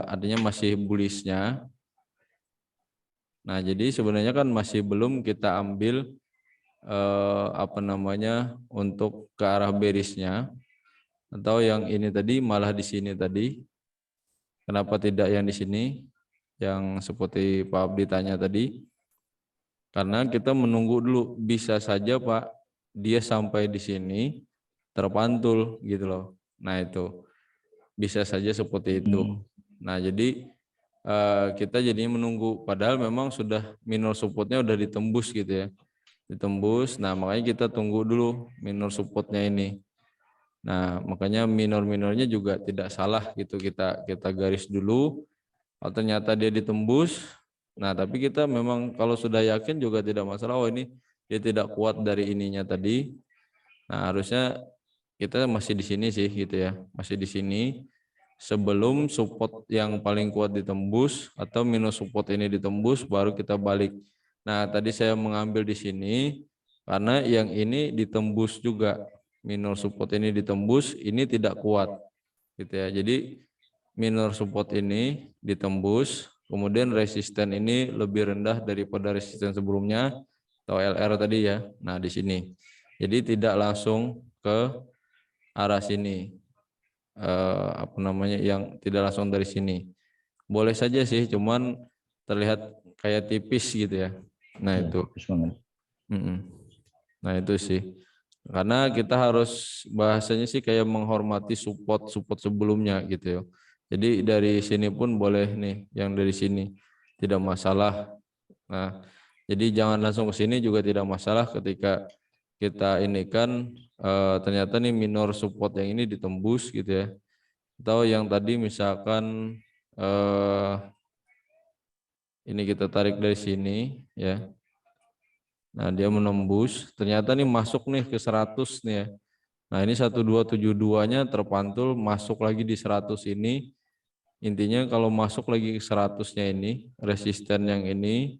artinya masih bullishnya. Nah, jadi sebenarnya kan masih belum kita ambil untuk ke arah bearisnya, atau yang ini tadi malah di sini tadi. Kenapa tidak yang di sini? Yang seperti Pak Abdi tanya tadi. Karena kita menunggu dulu, bisa saja Pak dia sampai di sini terpantul gitu loh. Nah, itu bisa saja seperti itu. Nah, jadi kita jadinya menunggu, padahal memang sudah minor supportnya udah ditembus gitu ya, ditembus. Nah, makanya kita tunggu dulu minor supportnya ini. Nah, makanya minor-minornya juga tidak salah gitu, kita garis dulu. Kalau ternyata dia ditembus, nah tapi kita memang kalau sudah yakin juga tidak masalah, oh ini dia tidak kuat dari ininya tadi. Nah, harusnya kita masih di sini sih gitu ya, masih di sini sebelum support yang paling kuat ditembus atau minus support ini ditembus, baru kita balik. Nah, tadi saya mengambil di sini karena yang ini ditembus juga, minor support ini ditembus, ini tidak kuat gitu ya. Jadi minor support ini ditembus, kemudian resisten ini lebih rendah daripada resisten sebelumnya atau LR tadi ya. Nah, di sini. Jadi tidak langsung ke arah sini. Yang tidak langsung dari sini. Boleh saja sih, cuman terlihat kayak tipis gitu ya. Nah, Ya, itu. tipis banget. Nah, itu sih. Karena kita harus bahasanya sih kayak menghormati support sebelumnya gitu ya. Jadi dari sini pun boleh nih, yang dari sini tidak masalah. Nah, jadi jangan langsung ke sini juga tidak masalah ketika kita ini kan ternyata nih minor support yang ini ditembus gitu ya. Atau yang tadi misalkan ini kita tarik dari sini ya. Nah, dia menembus, ternyata nih masuk nih ke 100 nih ya. Nah, ini 1272-nya terpantul masuk lagi di 100 ini. Intinya kalau masuk lagi ke 100-nya ini, resisten yang ini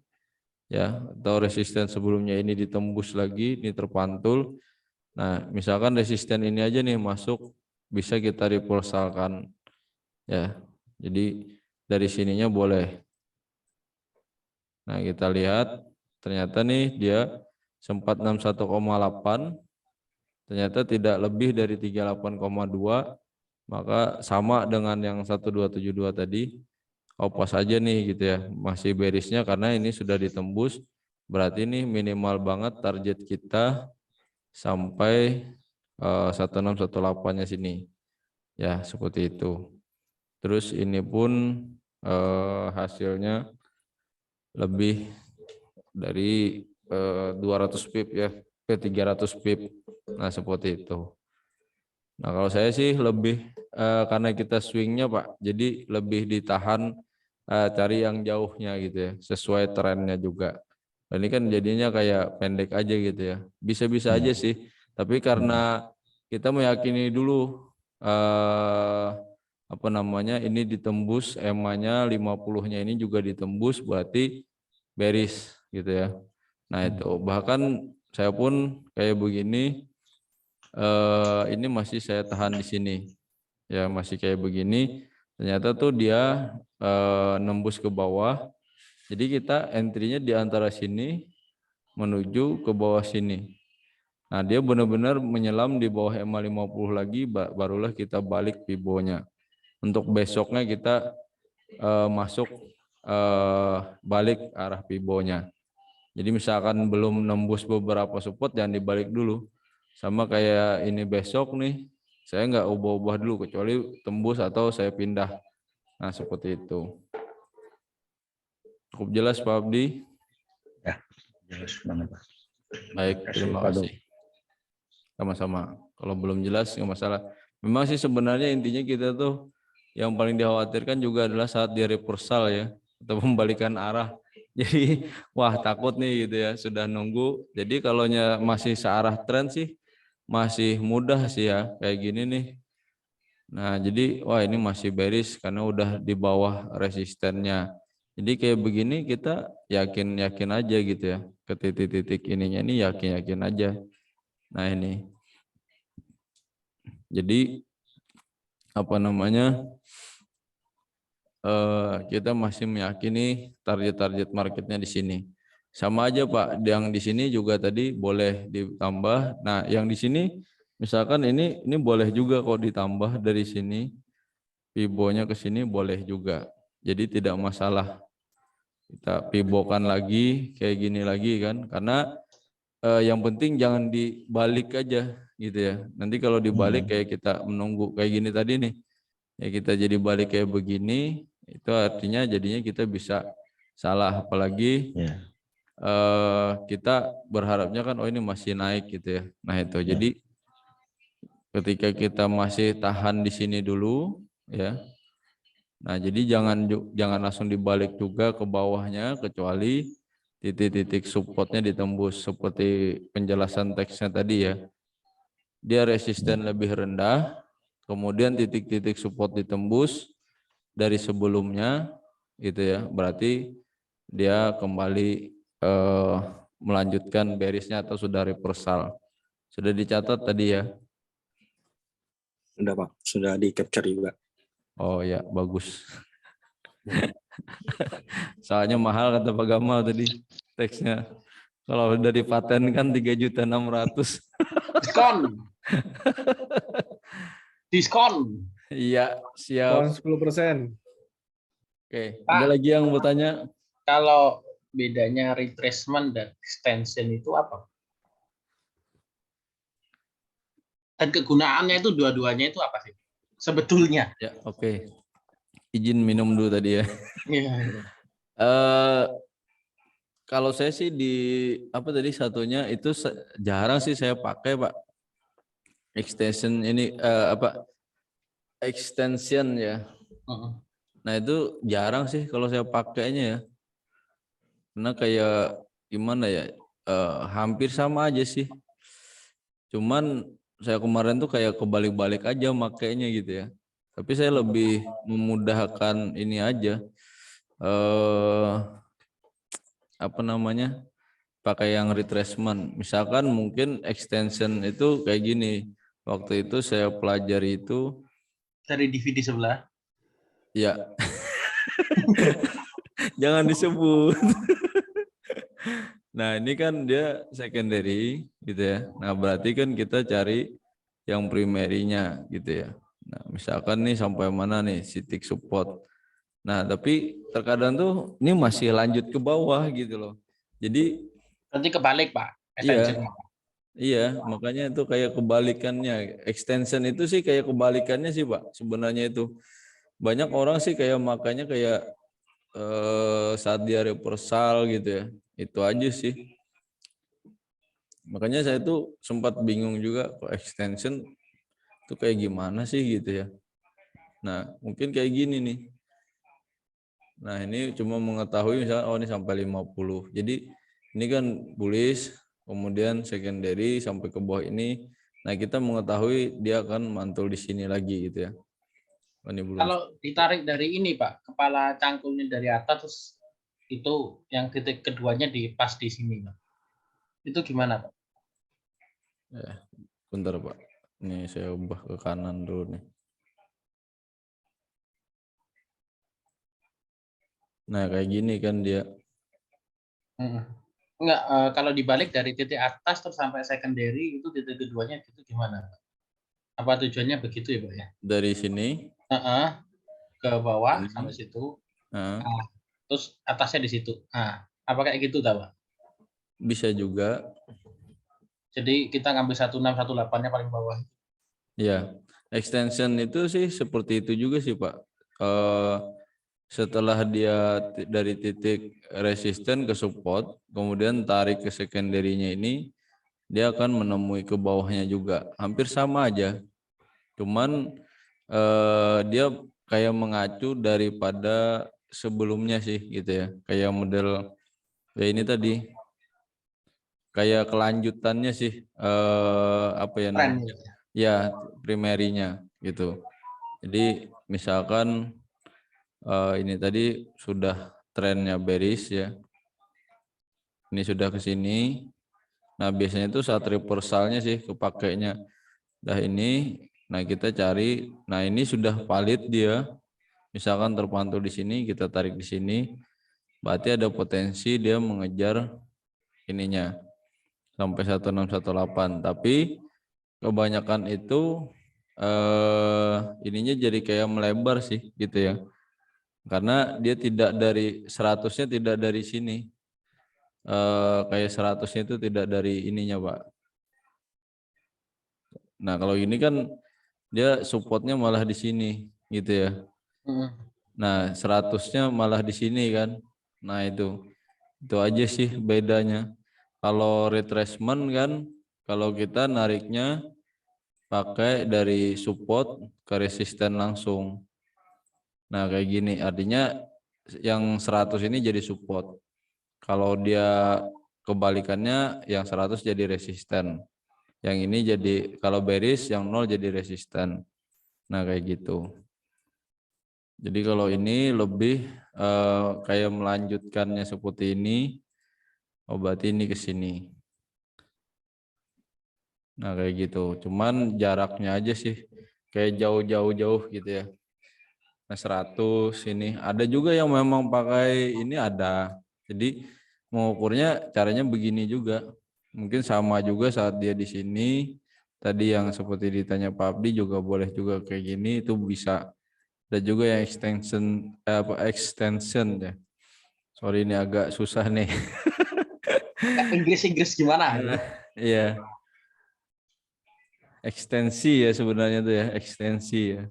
ya, atau resisten sebelumnya ini ditembus lagi, ini terpantul. Nah, misalkan resisten ini aja nih masuk, bisa kita reversalkan ya. Jadi dari sininya boleh. Nah, kita lihat ternyata nih dia sempat 61,8, ternyata tidak lebih dari 38,2, maka sama dengan yang 1272 tadi. Oh, pas aja nih gitu ya, masih berisnya karena ini sudah ditembus, berarti ini minimal banget target kita sampai 1618-nya sini ya, seperti itu. Terus ini pun hasilnya lebih dari 200 pip ya, ke 300 pip. Nah, seperti itu. Nah, kalau saya sih lebih karena kita swingnya Pak, jadi lebih ditahan, cari yang jauhnya gitu ya, sesuai trennya juga. Dan ini kan jadinya kayak pendek aja gitu ya. Bisa-bisa aja sih, tapi karena kita meyakini dulu ini ditembus, EMA-nya 50-nya ini juga ditembus, berarti bearish gitu ya. Nah, itu bahkan saya pun kayak begini, ini masih saya tahan di sini ya, masih kayak begini. Ternyata tuh dia nembus ke bawah, jadi kita entry-nya di antara sini menuju ke bawah sini. Nah, dia benar-benar menyelam di bawah EMA 50 lagi, barulah kita balik pibonya. Untuk besoknya kita masuk balik arah pibonya. Jadi misalkan belum nembus beberapa support, jangan dibalik dulu. Sama kayak ini besok nih, saya nggak ubah-ubah dulu kecuali tembus atau saya pindah. Nah, seperti itu. Cukup jelas Pak Abdi? Ya, jelas banget Pak. Baik, terima kasih. Sama-sama. Kalau belum jelas nggak masalah. Memang sih sebenarnya intinya kita tuh yang paling dikhawatirkan juga adalah saat dia reversal ya, atau pembalikan arah. Jadi wah takut nih gitu ya, sudah nunggu. Jadi kalau masih searah tren sih masih mudah sih ya, kayak gini nih. Nah, jadi wah ini masih bearish karena udah di bawah resistennya. Jadi kayak begini kita yakin aja gitu ya, ke titik-titik ininya ini yakin aja. Nah, ini Jadi apa namanya, kita masih meyakini target-target marketnya di sini. Sama aja Pak, yang di sini juga tadi boleh ditambah. Nah, yang di sini misalkan ini boleh juga kok ditambah dari sini, pibonya ke sini boleh juga. Jadi tidak masalah. Kita pibokan lagi kayak gini lagi kan, karena yang penting jangan dibalik aja gitu ya. Nanti kalau dibalik kayak kita menunggu kayak gini tadi nih, ya kita jadi balik kayak begini, itu artinya jadinya kita bisa salah. Apalagi Ya. kita berharapnya kan oh ini masih naik gitu ya. Nah itu jadi ketika kita masih tahan di sini dulu ya. Nah jadi jangan langsung dibalik juga ke bawahnya, kecuali titik-titik supportnya ditembus seperti penjelasan teksnya tadi ya. Dia resisten lebih rendah, kemudian titik-titik support ditembus dari sebelumnya gitu ya. Berarti dia kembali melanjutkan bearisnya atau sudah reversal. Sudah dicatat tadi ya? Sudah Pak, sudah di capture juga. Oh ya, bagus. Soalnya mahal kata Pak Gamal tadi teksnya. Kalau udah dipaten kan 3.600.000. Diskon. Diskon. Iya, Kon siap. 10%. Oke, Pak. ada lagi yang mau tanya? Kalau bedanya retracement dan extension itu apa? Dan kegunaannya itu dua-duanya itu apa sih? Sebetulnya. Ya, oke. Izin minum dulu tadi ya. Iya. Kalau saya sih di apa tadi satunya itu jarang sih saya pakai Pak. Extension ini extension ya. Nah itu jarang sih kalau saya pakainya ya. Karena kayak gimana ya, hampir sama aja sih. Cuman saya kemarin tuh kayak kebalik-balik aja makainya gitu ya. Tapi saya lebih memudahkan ini aja. Apa namanya? Pakai yang retracement. Misalkan mungkin extension itu kayak gini. Waktu itu saya pelajari itu Dari DVD sebelah. ya. Jangan disebut. Nah, ini kan dia secondary gitu ya. Nah, berarti kan kita cari yang primary-nya gitu ya. Nah, misalkan nih sampai mana nih titik support. Nah, tapi terkadang tuh ini masih lanjut ke bawah gitu loh. Jadi Nanti kebalik Pak. iya, Extension. iya, makanya itu kayak kebalikannya. Extension itu sih kayak kebalikannya sih, Pak. Sebenarnya itu banyak orang sih kayak makanya kayak saat dia reversal gitu ya. Itu aja sih. Makanya saya tuh sempat bingung juga kok extension itu kayak gimana sih gitu ya. Nah, mungkin kayak gini nih. Nah, ini cuma mengetahui misalnya oh ini sampai 50. Jadi ini kan bullish, kemudian secondary sampai ke bawah ini. Nah, kita mengetahui dia akan mantul di sini lagi gitu ya. Oh, ini belum. Kalau ditarik dari ini Pak, kepala cangkulnya dari atas terus itu yang titik keduanya di pas di sini Pak. Itu gimana Pak? Ya, bentar Pak. Ini saya ubah ke kanan dulu nih. Nah, kayak gini kan dia. Enggak, kalau dibalik dari titik atas terus sampai secondary itu titik keduanya itu gimana Pak? Apa tujuannya begitu ya Pak ya? Dari sini. Ke bawah Ini. sampai situ. Nah, Terus atasnya di situ. Nah, apa kayak gitu Pak? bisa juga. Jadi kita ngambil 1618-nya paling bawah. Ya, extension itu sih seperti itu juga sih Pak. Setelah dia dari titik resisten ke support, kemudian tarik ke secondary-nya ini, dia akan menemui ke bawahnya juga. Hampir sama aja. Cuman dia kayak mengacu daripada sebelumnya sih gitu ya. Kayak model ya ini tadi. Kayak kelanjutannya sih apa ya namanya? Ya, primerinya gitu. Jadi misalkan ini tadi sudah trennya bearish ya. Ini sudah ke sini. Nah, biasanya itu saat reversalnya sih kepakainya. Dah ini Nah, kita cari, nah ini sudah valid dia, misalkan terpantau di sini, kita tarik di sini, berarti ada potensi dia mengejar ininya sampai 1618. Tapi kebanyakan itu ininya jadi kayak melebar sih gitu ya. Karena dia tidak dari 100-nya tidak dari sini. Kayak 100-nya itu tidak dari ininya, Pak. Nah, kalau ini kan dia supportnya malah di sini gitu ya. Nah, 100-nya malah di sini kan. Nah, itu aja sih bedanya. Kalau retracement kan, kalau kita nariknya pakai dari support ke resisten langsung. Nah, kayak gini artinya yang 100 ini jadi support. Kalau dia kebalikannya yang 100 jadi resisten. Yang ini jadi kalau bearish yang 0 jadi resisten. Nah, kayak gitu. Jadi kalau ini lebih kayak melanjutkannya seperti ini, berarti ini ke sini. Nah, kayak gitu. Cuman jaraknya aja sih kayak jauh-jauh gitu ya. Nah, 100 ini. Ada juga yang memang pakai ini ada. Jadi mengukurnya caranya begini juga. Mungkin sama juga saat dia di sini. Tadi yang seperti ditanya Pak Abdi juga boleh juga kayak gini, itu bisa. Ada juga yang extension ya. Sorry ini agak susah nih. Inggris gimana? Iya. Ekstensi ya sebenarnya tuh ya, ekstensi ya.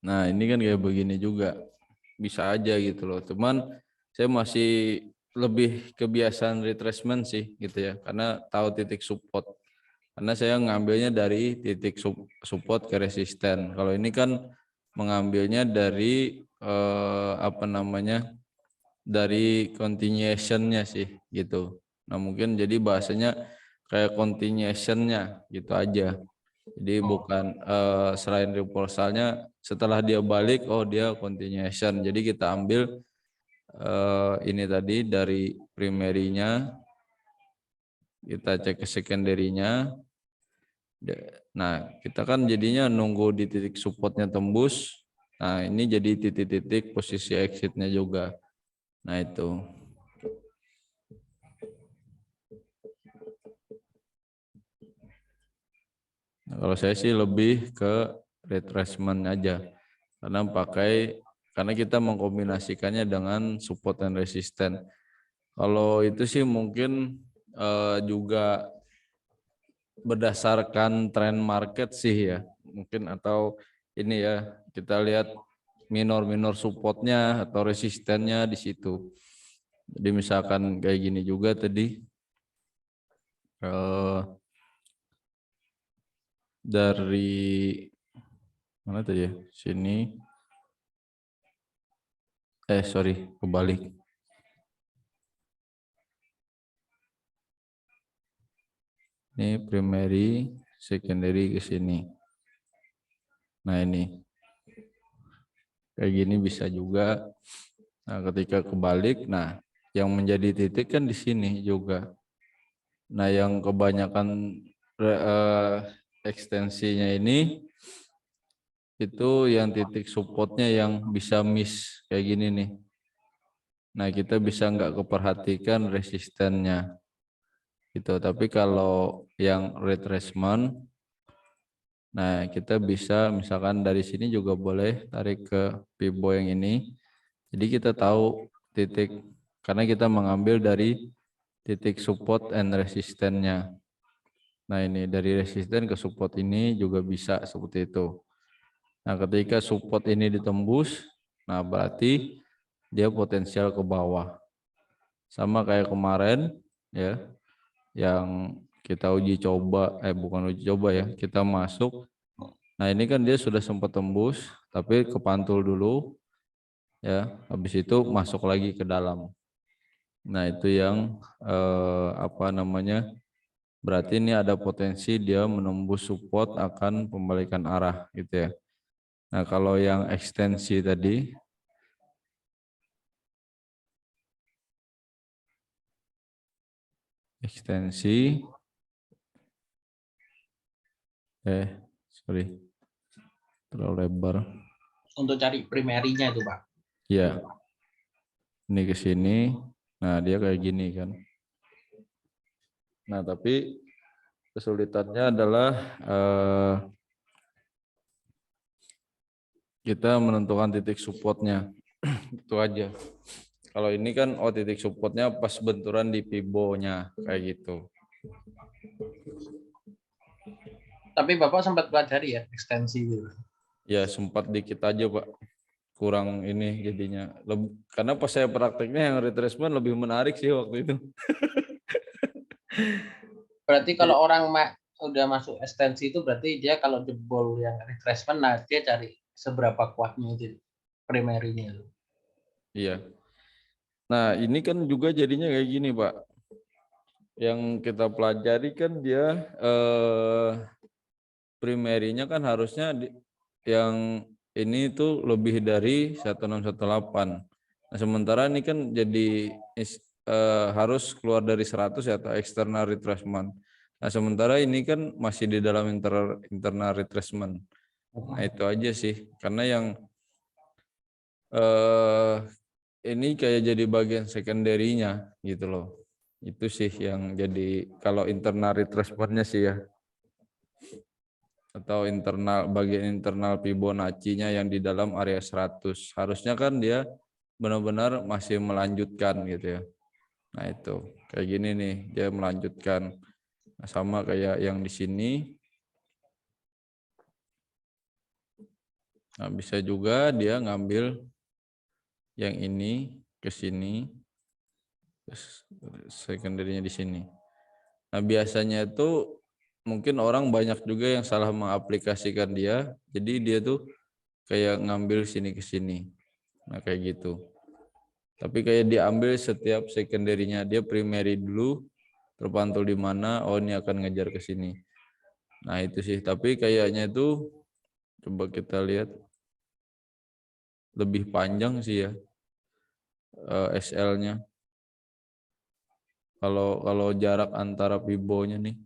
Nah, ini kan kayak begini juga. Bisa aja gitu loh. Cuman saya masih lebih kebiasaan retracement sih gitu ya. Karena tahu titik support. Karena saya ngambilnya dari titik support ke resisten. Kalau ini kan mengambilnya dari apa namanya? Dari continuation-nya sih gitu. Nah, mungkin jadi bahasanya kayak continuation-nya gitu aja. Jadi bukan selain repulsalnya setelah dia balik, oh dia continuation. Jadi kita ambil ini tadi dari primary-nya, kita cek ke secondary-nya. Nah, kita kan jadinya nunggu di titik supportnya tembus. Nah, ini jadi titik-titik posisi exit-nya juga. Nah, itu. Nah, kalau saya sih lebih ke retracement aja. Karena kita mengkombinasikannya dengan support dan resisten. Kalau itu sih mungkin juga berdasarkan tren market sih ya. Mungkin atau ini ya, kita lihat minor supportnya atau resistennya di situ. Jadi misalkan kayak gini juga tadi dari mana tadi ya? Sini. Sorry, kebalik. Ini primary, secondary ke sini. Nah, ini. Kayak gini bisa juga. Nah, ketika kebalik, nah yang menjadi titik kan di sini juga. Nah, yang kebanyakan ekstensinya ini itu yang titik supportnya yang bisa miss kayak gini nih. Nah, kita bisa nggak keperhatikan resistennya gitu. Tapi kalau yang retracement, nah kita bisa misalkan dari sini juga boleh tarik ke Pibo yang ini. Jadi kita tahu titik karena kita mengambil dari titik support and resistennya. Nah, ini dari resisten ke support ini juga bisa seperti itu. Nah, ketika support ini ditembus, nah berarti dia potensial ke bawah. Sama kayak kemarin ya, yang kita uji coba, bukan uji coba ya, kita masuk. Nah, ini kan dia sudah sempat tembus, tapi kepantul dulu ya, habis itu masuk lagi ke dalam. Nah, itu yang apa namanya? Berarti ini ada potensi dia menembus support akan pembalikan arah gitu ya. Nah, kalau yang ekstensi tadi ekstensi Sorry, terlalu lebar. Untuk cari primerinya itu Pak. Ya, ini ke sini. Nah, dia kayak gini kan. Nah, tapi kesulitannya adalah kita menentukan titik supportnya. Itu aja. Kalau ini kan titik supportnya pas benturan di pibonya kayak gitu. Tapi Bapak sempat pelajari ya ekstensi itu. Ya sempat dikit aja Pak. Kurang ini jadinya. Karena pas saya prakteknya yang retracement lebih menarik sih waktu itu. Berarti kalau orang udah masuk ekstensi itu berarti dia kalau jebol yang retracement, nah dia cari seberapa kuatnya itu primerinya itu. Iya. Nah ini kan juga jadinya kayak gini Pak. Yang kita pelajari kan dia primerinya kan harusnya yang ini tuh lebih dari 1618. Nah, sementara ini kan jadi harus keluar dari 100 ya atau external retracement. Nah, sementara ini kan masih di dalam internal retracement. Nah, itu aja sih. Karena yang ini kayak jadi bagian secondary-nya gitu loh. Itu sih yang jadi kalau internal retracement-nya sih ya. Atau bagian internal Fibonacci-nya yang di dalam area 100. Harusnya kan dia benar-benar masih melanjutkan gitu ya. Nah itu kayak gini nih, dia melanjutkan. Nah, sama kayak yang di sini. Nah, bisa juga dia ngambil yang ini ke sini, terus secondary-nya di sini. Nah biasanya itu mungkin orang banyak juga yang salah mengaplikasikan dia, jadi dia tuh kayak ngambil sini ke sini. Nah kayak gitu. Tapi kayak diambil setiap secondary-nya, dia primary dulu, terpantul di mana, oh ini akan ngejar ke sini. Nah itu sih, tapi kayaknya itu coba kita lihat lebih panjang sih ya SL-nya. Kalau jarak antara pibonya nih.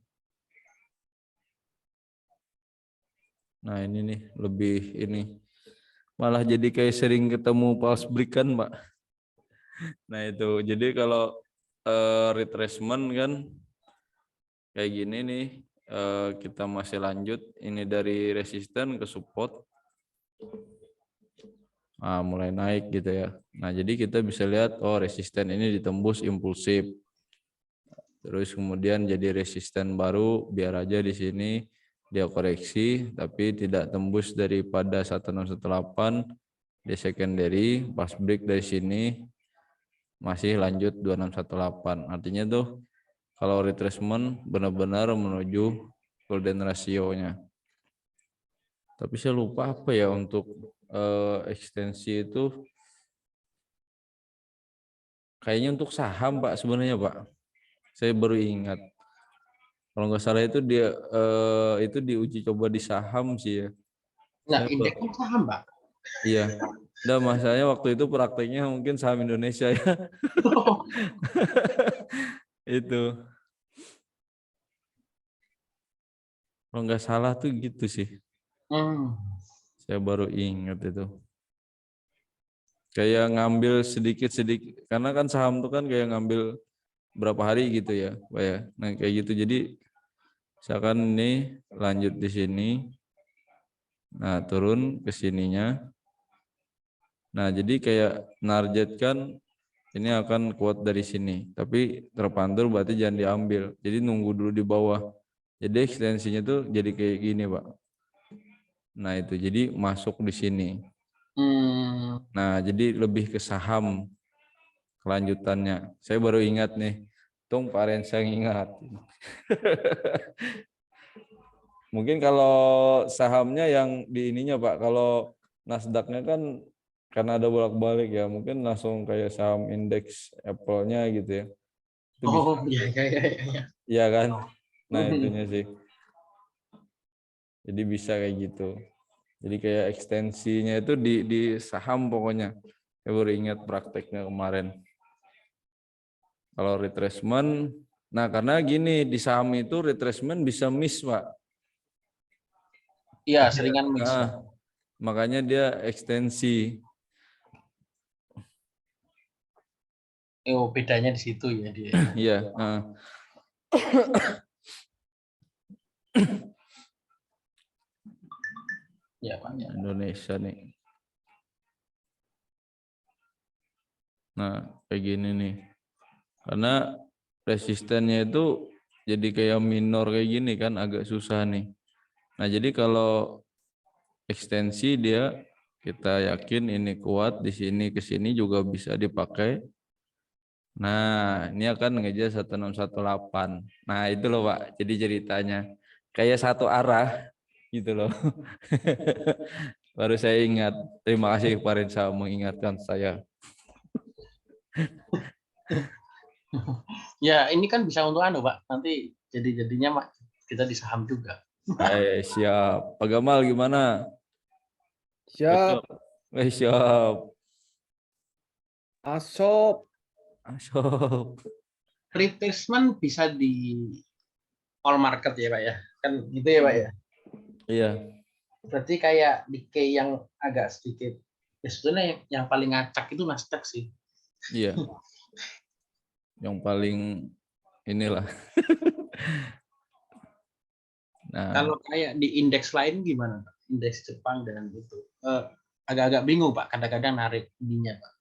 Nah ini nih lebih ini. Malah jadi kayak sering ketemu pulse break kan Pak. Nah itu, jadi kalau retracement kan kayak gini nih, kita masih lanjut. Ini dari resisten ke support. Nah, mulai naik gitu ya. Nah jadi kita bisa lihat, oh resisten ini ditembus impulsif. Terus kemudian jadi resisten baru, biar aja di sini dia koreksi, tapi tidak tembus daripada 1618 di secondary, pas break dari sini masih lanjut 2618. Artinya tuh kalau retracement benar-benar menuju golden ratio-nya. Tapi saya lupa apa ya untuk ekstensi itu. Kayaknya untuk saham Pak sebenarnya Pak. Saya baru ingat. Kalau nggak salah itu dia itu diuji coba di saham sih ya. Nah, Saya indeks kan saham Pak. iya. Udah masanya waktu itu prakteknya mungkin saham Indonesia ya. Itu. Kalau nggak salah tuh gitu sih. Saya baru ingat itu. Kayak ngambil sedikit-sedikit. Karena kan saham tuh kan kayak ngambil berapa hari gitu ya, Pak ya. Nah kayak gitu. Jadi misalkan ini lanjut di sini. Nah turun ke sininya. Nah jadi kayak nargetkan ini akan kuat dari sini. Tapi terpantul berarti jangan diambil. Jadi nunggu dulu di bawah. Jadi ekstensinya tuh jadi kayak gini Pak. Nah itu jadi masuk di sini. Nah jadi lebih ke saham kelanjutannya. Saya baru ingat nih. Tung Pak Rensa yang ingat. Mungkin kalau sahamnya yang di ininya Pak. Kalau Nasdaq-nya kan karena ada bolak-balik ya. Mungkin langsung kayak saham indeks Apple-nya gitu ya. Itu bisa. Iya. Iya kan? Nah itunya sih. Jadi bisa kayak gitu. Jadi kayak ekstensinya itu di saham pokoknya. Saya baru ingat prakteknya kemarin. Kalau retracement, nah karena gini di saham itu retracement bisa miss Pak. Iya, seringan mix. Nah, makanya dia ekstensi. Oh, bedanya di situ ya dia. Iya. Ya, Pak. Ya. Indonesia nih. Nah, kayak gini nih. Karena resistennya itu jadi kayak minor kayak gini kan, agak susah nih. Nah, jadi kalau ekstensi dia kita yakin ini kuat, di sini ke sini juga bisa dipakai. Nah, ini akan ngejar 1618. Nah, itu loh Pak. Jadi ceritanya kayak satu arah gitu loh. Baru saya ingat. Terima kasih Pak Rensa mengingatkan saya. Ya, ini kan bisa untuk Pak. Nanti jadinya Mak, kita di saham juga. Siap. Pak Gamal gimana? Siap. Siap. Asop. Masuk. Retracement bisa di all market ya Pak ya. Kan gitu ya Pak ya. Iya. Berarti kayak decay yang agak sedikit. Ya sebenarnya yang paling ngacak itu Nasdaq sih. Iya. Yang paling inilah. Nah, Kalau kayak di indeks lain gimana Pak? Indeks Jepang dan itu. Agak-agak bingung Pak. Kadang-kadang narik ininya Pak.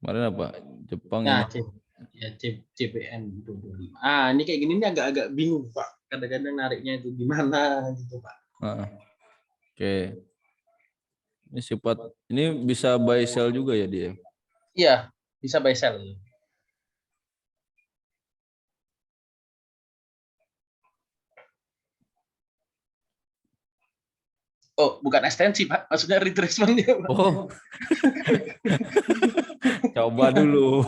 kemarin apa? Jepang Nah, ini. CPN 25. Ah, ini kayak gini nih agak-agak bingung Pak. Kadang-kadang nariknya itu gimana gitu Pak. Oke. Ini sifat ini bisa buy sell juga ya dia. Iya, bisa buy sell. Oh, bukan ekstensi Pak, maksudnya retracement ya Pak. Oh. Coba dulu.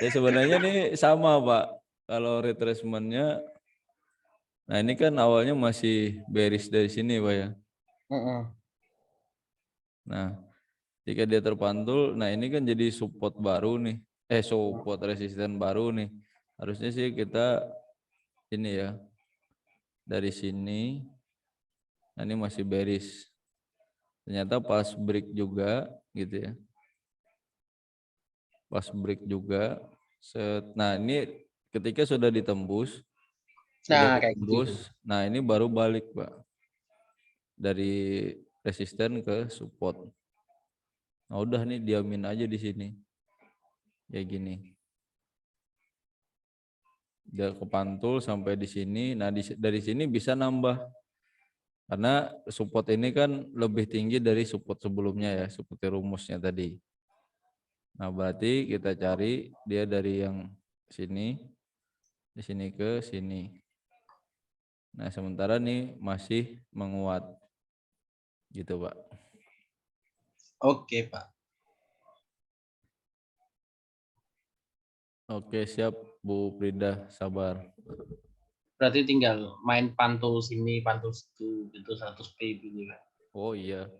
Ya sebenarnya nih sama Pak. Kalau retracementnya, nah ini kan awalnya masih bearish dari sini Pak ya. Nah, jika dia terpantul, nah ini kan jadi support baru nih. Support resisten baru nih. Harusnya sih kita ini ya. Dari sini, nah ini masih bearish. Ternyata pas break juga gitu ya. Pas break juga. Nah ini ketika sudah ditembus, Nah, kayak gitu. nah ini baru balik Pak. Dari resisten ke support. Nah udah nih diamin aja di sini. Ya gini. Dia kepantul sampai di sini. Nah dari sini bisa nambah. Karena support ini kan lebih tinggi dari support sebelumnya ya, seperti rumusnya tadi. Nah berarti kita cari dia dari yang sini, di sini ke sini. Nah sementara nih masih menguat. Gitu Pak. Oke Pak. Oke siap Bu Frida, sabar. Berarti tinggal main pantul sini, pantul situ, gitu 100 P gitu Pak. Oh iya.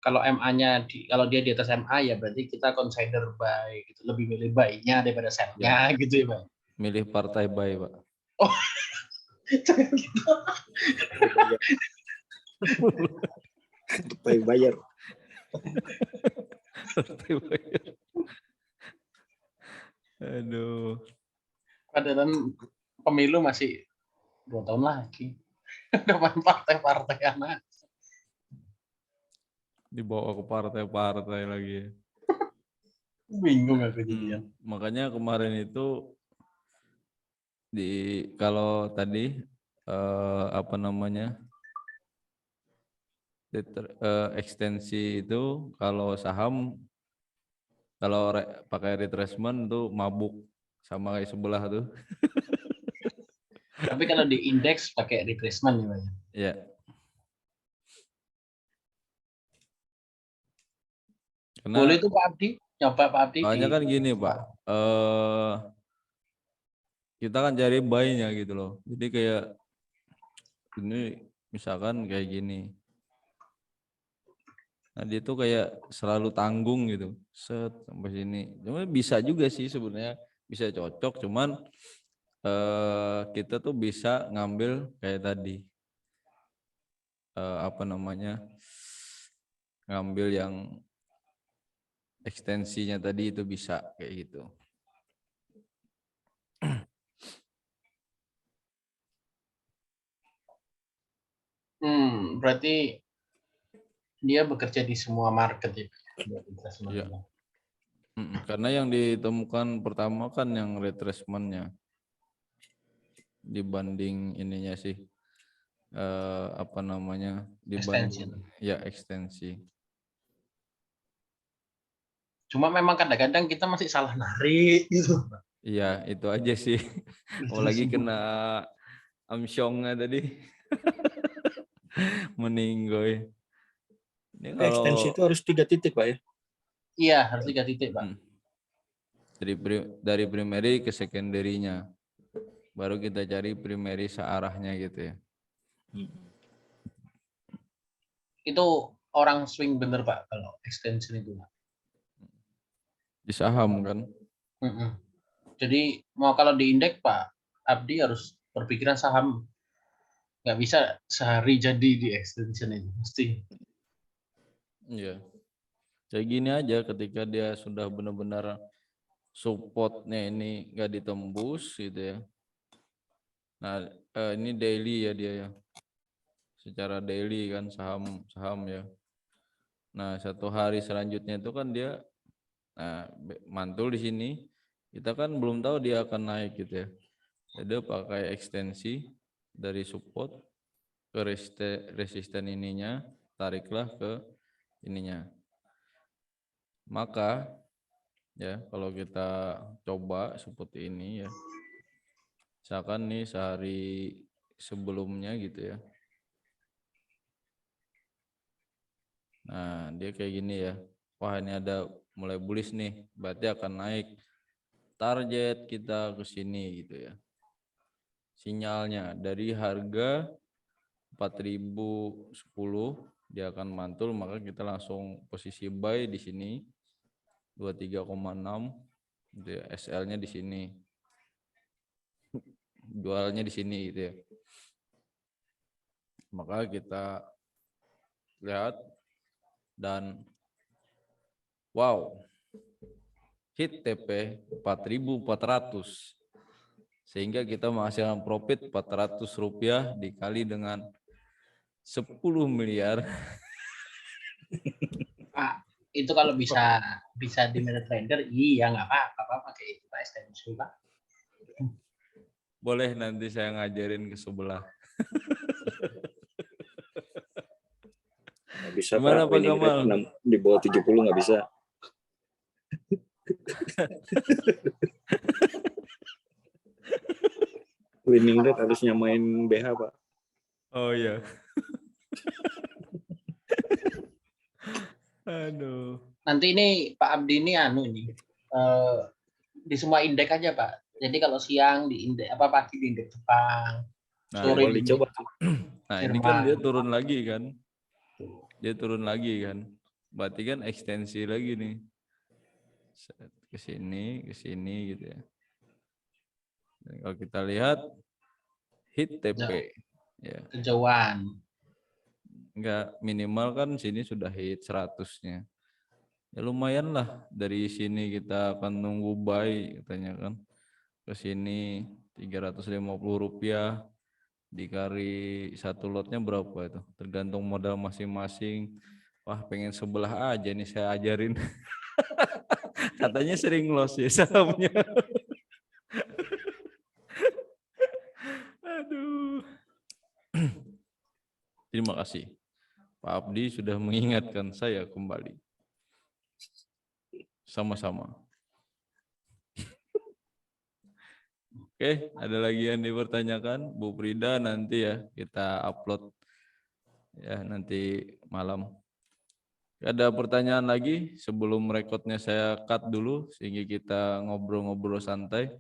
Kalau MA-nya kalau dia di atas MA ya berarti kita consider buy gitu. Lebih milih buy-nya daripada sell-nya gitu ya Pak. Milih partai buy Pak. Oh. Jangan gitu. Partai bayar. Partai bayar. Aduh. Padahal pemilu masih 2 tahun lagi. Depan partai-partai anak. Dibawa ke partai-partai lagi. Bingung aku jadi. Makanya kemarin itu kalau tadi apa namanya ekstensi itu kalau saham kalau pakai retracement tuh mabuk sama kayak sebelah tuh. Tapi kalau di indeks pakai retracement ya Pak. Ya. Karena Boleh tuh Pak Abdi, nyoba Pak Abdi. soalnya kan gini Pak, kita kan cari buy-nya gitu loh. Jadi kayak ini misalkan kayak gini. Nah dia tuh kayak selalu tanggung gitu, set sampai sini. Cuma bisa juga sih sebenarnya bisa cocok, cuman kita tuh bisa ngambil kayak tadi ngambil yang ekstensinya tadi itu bisa kayak gitu. Berarti dia bekerja di semua market ya. Iya. Karena yang ditemukan pertama kan yang retracement-nya dibanding ininya sih dibanding ekstensi. Cuma memang kadang-kadang kita masih salah narik gitu. Iya, itu aja sih. Apalagi kena amsyongnya tadi. Meninggoy. Ini Ekstensi itu harus 3 titik, Pak ya? Iya, harus 3 titik, Pak. Dari primary ke secondary-nya. Baru kita cari primary searahnya gitu ya. Itu orang swing bener, Pak, kalau extension itu. Di saham kan. Jadi mau kalau di indeks, Pak Abdi harus berpikiran saham. Nggak bisa sehari jadi di extension itu. Mesti. Iya. Kayak gini aja ketika dia sudah benar-benar supportnya ini nggak ditembus gitu ya. Nah ini daily ya dia ya. Secara daily kan saham ya. Nah 1 hari selanjutnya itu kan dia mantul di sini. Kita kan belum tahu dia akan naik gitu ya. Jadi pakai ekstensi dari support ke resisten ininya, tariklah ke ininya. Maka ya kalau kita coba seperti ini ya, misalkan nih sehari sebelumnya gitu ya, nah dia kayak gini ya, wah ini ada mulai bullish nih, berarti akan naik, target kita ke sini gitu ya, sinyalnya dari harga 4010 dia akan mantul, maka kita langsung posisi buy di sini 23,6 gitu ya, SL-nya di sini, jualnya di sini gitu ya. Maka kita lihat dan wow, hit TP 4.400 sehingga kita menghasilkan profit 400 rupiah dikali dengan 10 miliar. Pak, itu kalau bisa di MetaTrader, iya nggak apa-apa pakai itu Pak extension, Pak. Boleh nanti saya ngajarin ke sebelah. Nggak bisa, Gimana Pak. Pak Winning Gamal? rate di bawah 70 nggak bisa. Winning rate harus nyamain BH, Pak. Oh iya. Aduh. Nanti ini Pak Abdi ini di semua indeks aja, Pak. Jadi kalau siang di indeks pagi di indeks Jepang, sore Boleh di dicoba. Nah ini kan dia turun lagi kan. Dia turun lagi kan. Berarti kan ekstensi lagi nih. Ke sini gitu ya. Dan kalau kita lihat hit TP ya. kejauhan. Enggak, minimal kan sini sudah hit 100-nya. Ya lumayan lah, dari sini kita akan nunggu buy katanya kan. Ke sini 350 rupiah dikali 1 lotnya berapa itu? Tergantung modal masing-masing. Wah, pengen sebelah aja nih saya ajarin. Katanya sering loss ya sahamnya. Aduh. Terima kasih. Pak Abdi sudah mengingatkan saya kembali. Sama-sama. Oke, ada lagi yang dipertanyakan? Bu Frida nanti ya kita upload ya nanti malam. Ada pertanyaan lagi sebelum rekodnya saya cut dulu sehingga kita ngobrol-ngobrol santai.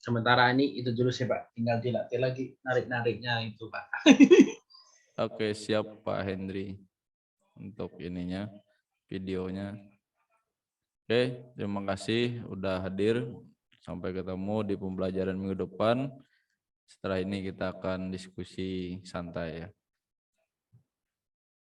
Sementara ini itu dulu sih Pak, tinggal dilatih lagi narik-nariknya itu Pak. Oke, siap Pak Hendri untuk ininya videonya. Oke, terima kasih udah hadir Sampai ketemu di pembelajaran minggu depan. Setelah ini kita akan diskusi santai ya.